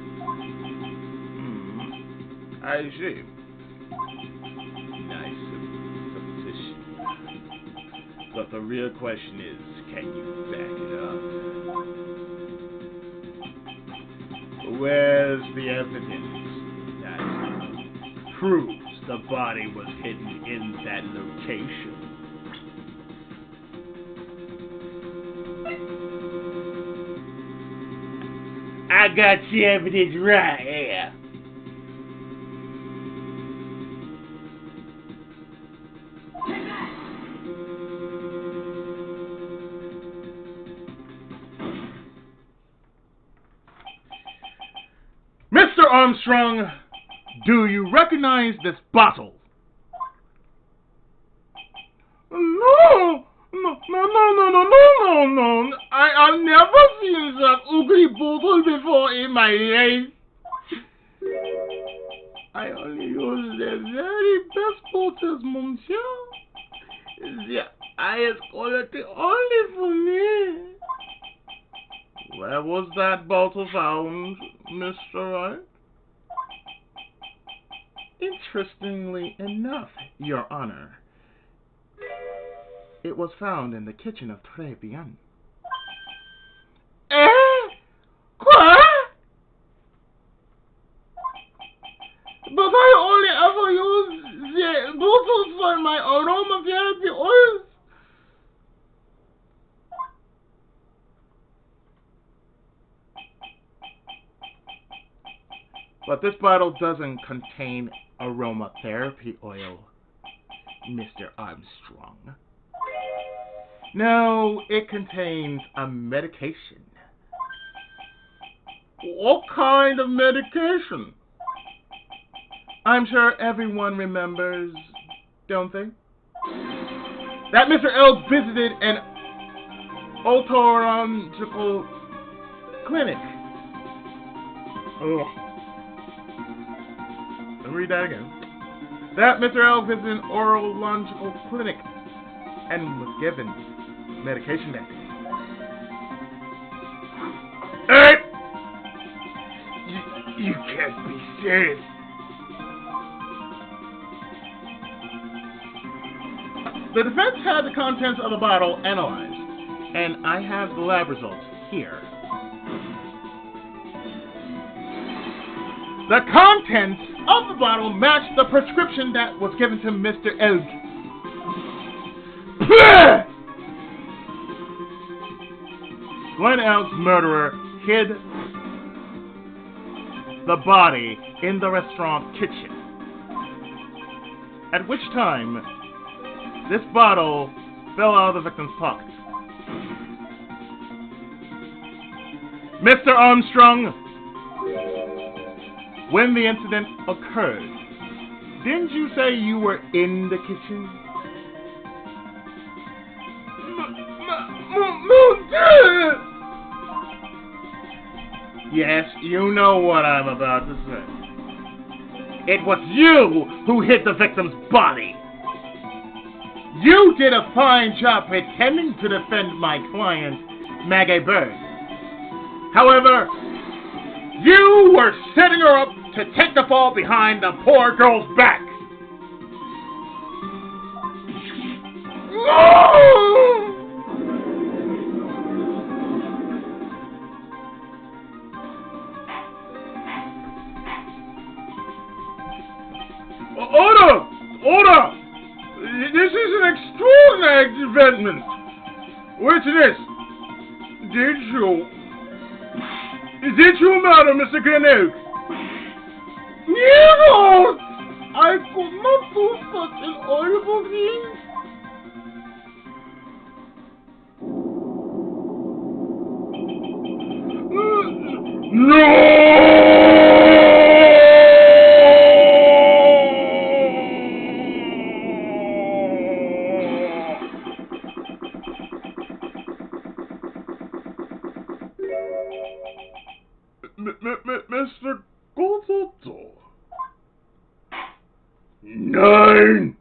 I see. Nice supposition. But the real question is, can you back it up? Where's the evidence that proves the body was hidden in that location? I got the evidence right here.
Mr. Armstrong, do you recognize this bottle?
No! I've never seen that ugly bottle before in my life. I only use the very best bottles, monsieur. The highest quality only for me.
Where was that bottle found, Mr. Wright? Interestingly enough, Your Honor, it was found in the kitchen of Tribulations.
Quoi? But I only ever use the bottles for my aromatherapy oils.
But this bottle doesn't contain aromatherapy oil, Mr. Armstrong. No, it contains a medication.
What kind of medication?
I'm sure everyone remembers, don't they? That Mr. L visited an otolaryngological clinic.
Oh.
Let me read that again. That Mr. L visited an otolaryngological clinic and was given medication that day.
Hey! You can't be serious.
The defense had the contents of the bottle analyzed, and I have the lab results here. The contents of the bottle matched the prescription that was given to Mr. Elg. Glenn Elg's murderer hid the body in the restaurant kitchen, at which time this bottle fell out of the victim's pocket. Mr. Armstrong, when the incident occurred, didn't you say you were in the kitchen? Yes, you know what I'm about to say. It was you who hid the victim's body. You did a fine job pretending to defend my client, Maggie Bird. However, you were setting her up to take the fall behind the poor girl's back.
Order! This is an extraordinary development. Witness, did you murder Mr. Glenelg? No! I could not do such an horrible thing. No! Mr. Goldotto. 9.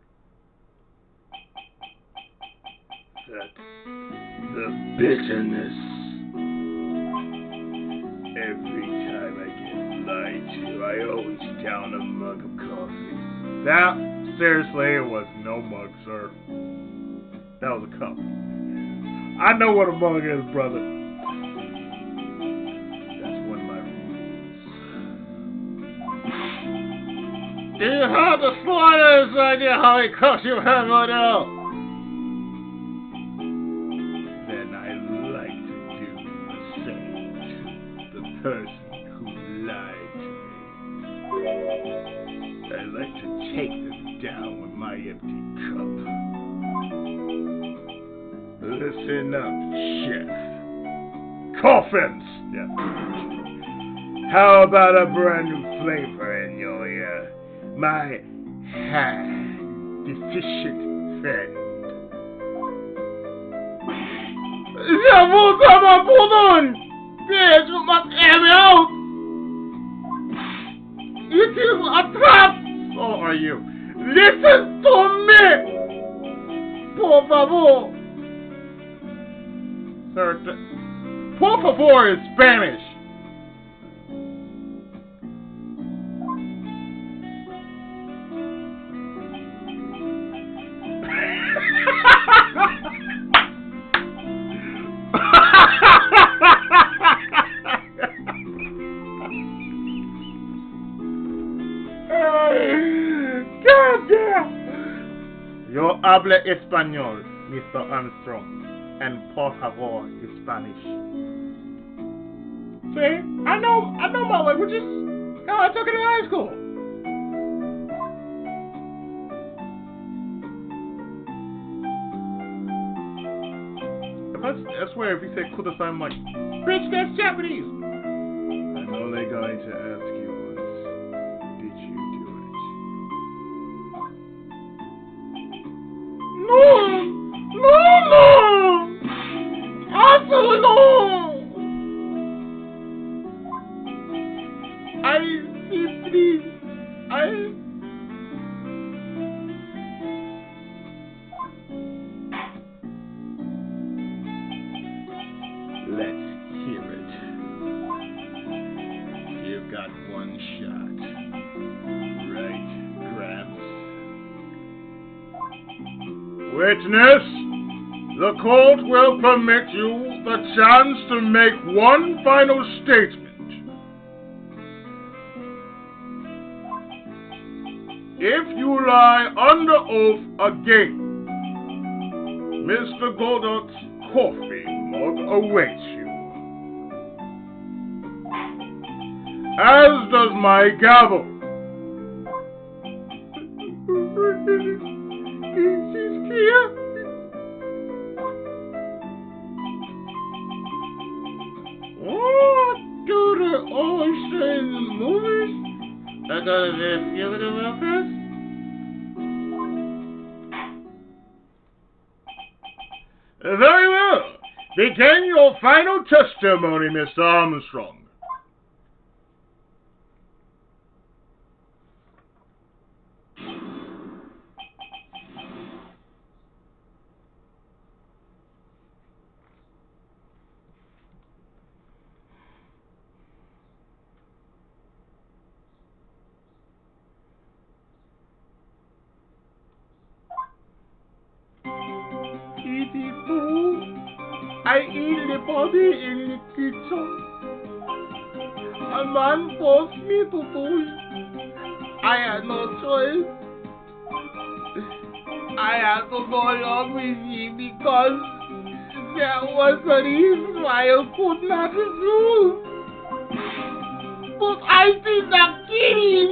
The bitterness. Every time I get lied to, I always down a mug of coffee.
That, seriously, it was no mug, sir. That was a cup. I know what a mug is, brother. That's one of my rules.
Do you have the slightest idea how it cost you have right now?
Then I like to do the same to the person who lied to me. I like to take them down with my empty cup. Listen up, chef. Coffins!
Yeah.
How about a brand new flavor in your ear? My deficient friend.
J'avoue, ça m'a pardonne! Bitch, you must air me out! It is a trap!
So are you.
Listen to me! Por favor!
Sir, por favor is Spanish.
God damn!
Yo habla español, Mr. Armstrong. And por favor is Spanish.
See? I know my languages. Hell, I took it in high school.
I swear, if you say kudasai, I'm like,
Bitch, that's Japanese.
I'm only going to ask you once. Did you do it?
No! Absolutely no!
Let's hear it. You've got one shot. Right, Gramps? Witness, the court will permit you the chance to make one final statement. If you lie under oath again, Mr. Godot's coffee mug awaits you. As does my gavel. She's here.
What do they always say in the movies? That they're fugitive workers?
Very well. Begin your final testimony, Mr. Armstrong.
I eat the body in the kitchen. A man forced me to do it. I had no choice. I had to go along with him because there was a reason why I could not refuse. But I did not kill him.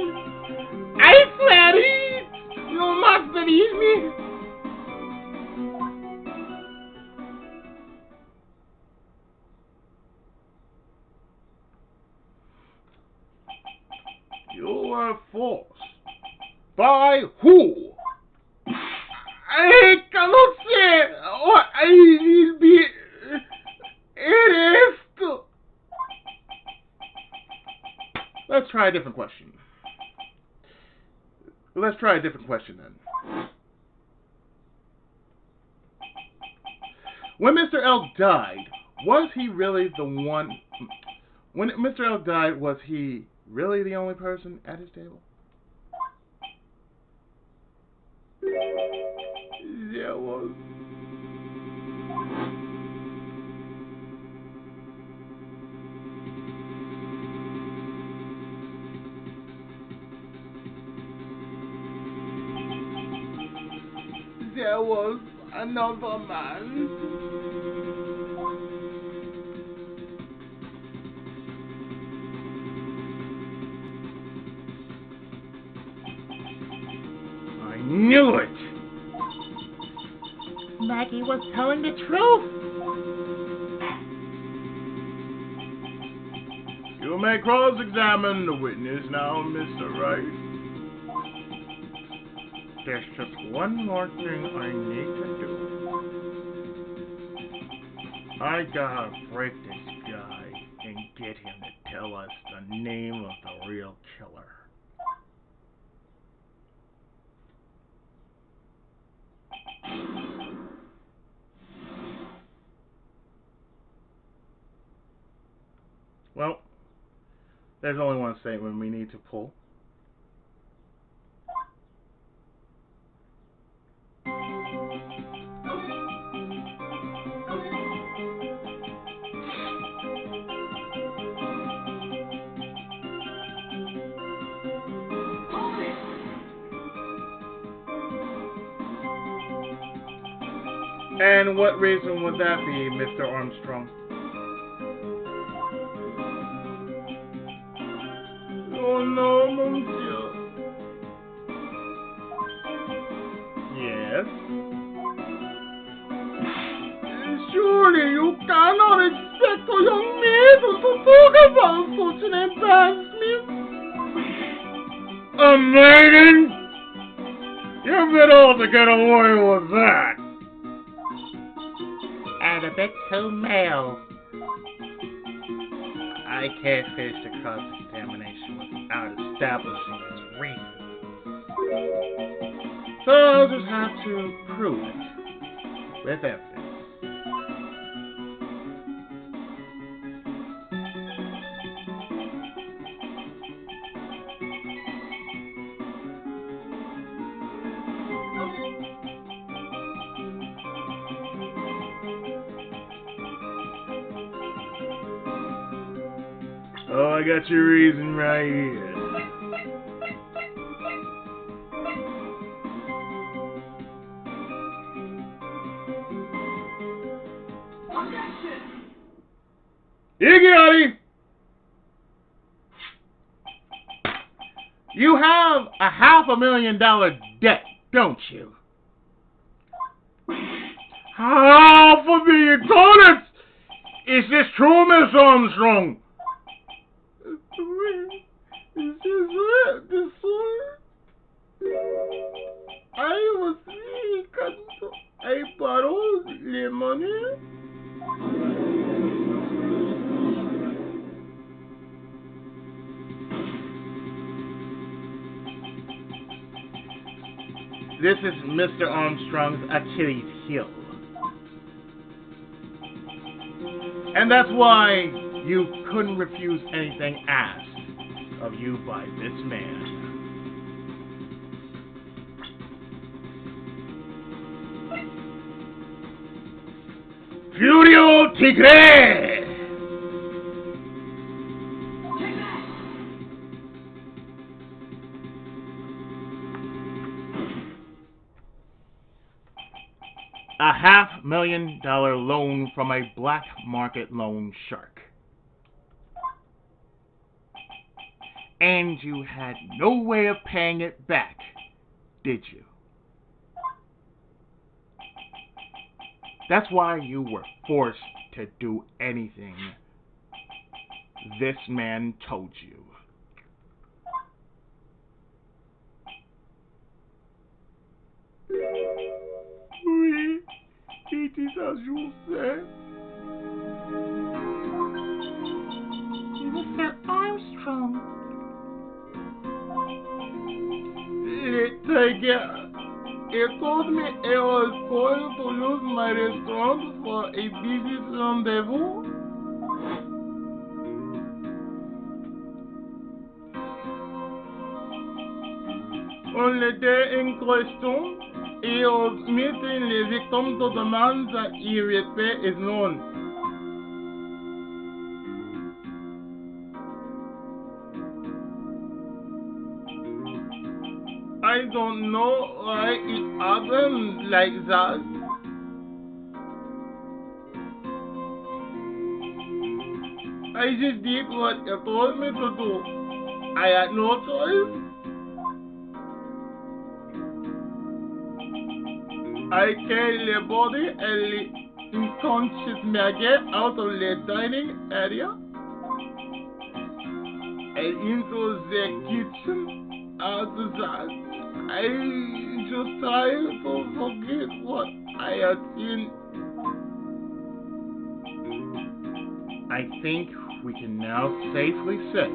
I swear it. You must believe me.
You were forced. By who?
I cannot say what I will be. It is to.
let's try a different question. Let's try a different question then. When Mr. L died, was he really the one... When Mr. L died, was he really the only person at his table?
There was. There was another man.
I knew it!
Maggie was telling the truth.
You may cross-examine the witness now, Mr. Wright.
There's just one more thing I need to do. I gotta break this guy and get him to tell us the name of the real killer. Well, there's only one statement we need to pull. And what reason would that be, Mr. Armstrong?
Oh no, monsieur.
Yes?
Surely you cannot expect a young maiden to talk about such an embarrassment.
A maiden? You've been able to get away with that.
And a bit too male.
I can't finish the cross-examination without establishing its reason. So I'll just have to prove it with evidence. Oh, I got your reason right here. Iggy! You have a $500,000 debt, don't you? $500,000! Is this true, Miss Armstrong?
This is it, this one. I was thinking I borrowed the money.
This is Mr. Armstrong's Achilles heel. And that's why you couldn't refuse anything asked of you by this man. Furio Tigre! A $500,000 loan from a black market loan shark. And you had no way of paying it back, did you? That's why you were forced to do anything this man told you.
Oui, it is as you say.
Mr. Armstrong,
He told me he was going to use my restaurant for a business rendezvous. Only day in question, he was meeting the victim to demand that he repay his loan. I don't know why it happened like that. I just did what you told me to do. I had no choice. I carried the body and the unconscious maggot out of the dining area and into the kitchen. After that, I just tried to forget what I had seen.
I think we can now safely say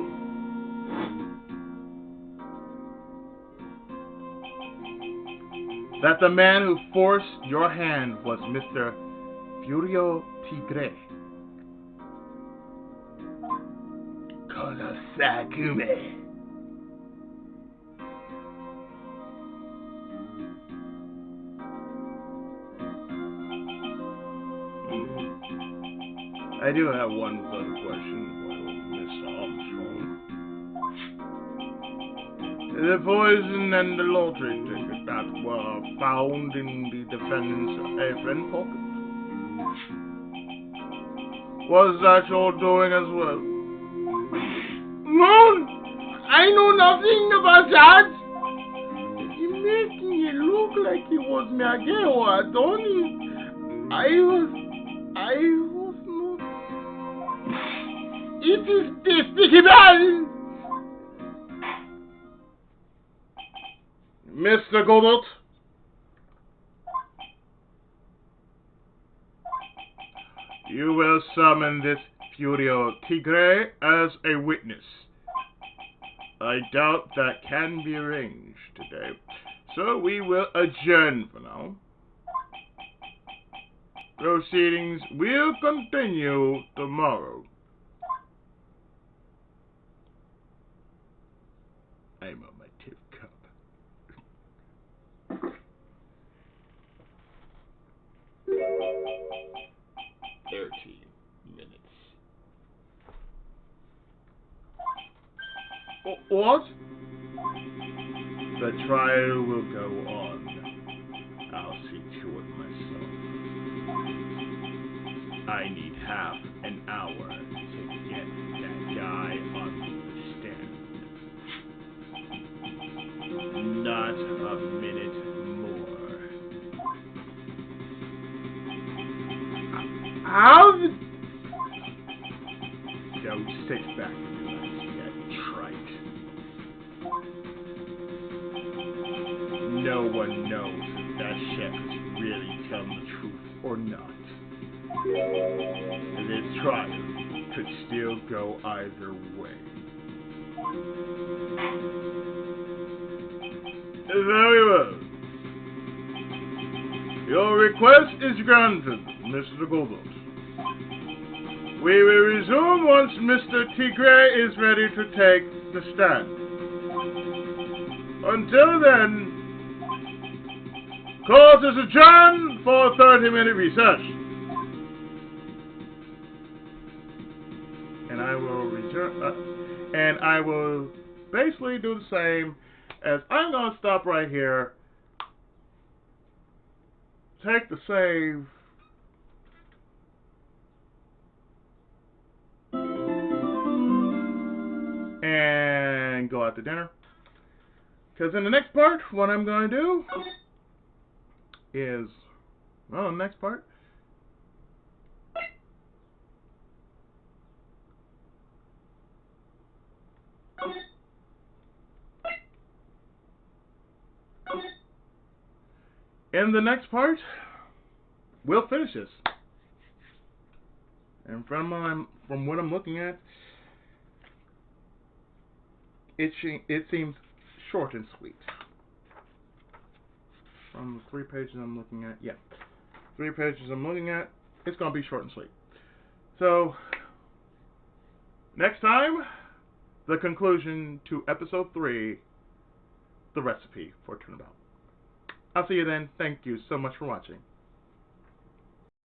that the man who forced your hand was Mr. Furio Tigre. Kolosakume. I do have one further question for Mr. Armstrong. The poison and the lottery ticket that were found in the defendant's apron pocket, was that your doing as well?
No! I know nothing about that! You're making it look like it was Maggie or Adonis. I was not. It is despicable!
Mr. Godot, you will summon this Furio Tigre as a witness. I doubt that can be arranged today, so we will adjourn for now. Proceedings will continue tomorrow. I'm on my tip cup. 13 minutes.
What?
The trial will go on. I'll see to it myself. I need half an hour to get that guy on the stand. Not a minute more.
How did...
Don't sit back and relax yet, trite. No one knows if that chef is really telling the truth or not. This trial could still go either way. Very well. Your request is granted, Mr. Goldot. We will resume once Mr. Tigre is ready to take the stand. Until then, court is adjourned for a 30-minute recess. And I will and I will basically do the same as I'm going to stop right here, take the save, and go out to dinner. Because in the next part, what I'm going to do is, well, the next part, we'll finish this. And from what I'm looking at, it seems short and sweet. from the 3 pages I'm looking at. Yeah, 3 pages I'm looking at. It's going to be short and sweet. So, next time, the conclusion to episode 3, the recipe for turnabout. I'll see you then. Thank you so much for watching.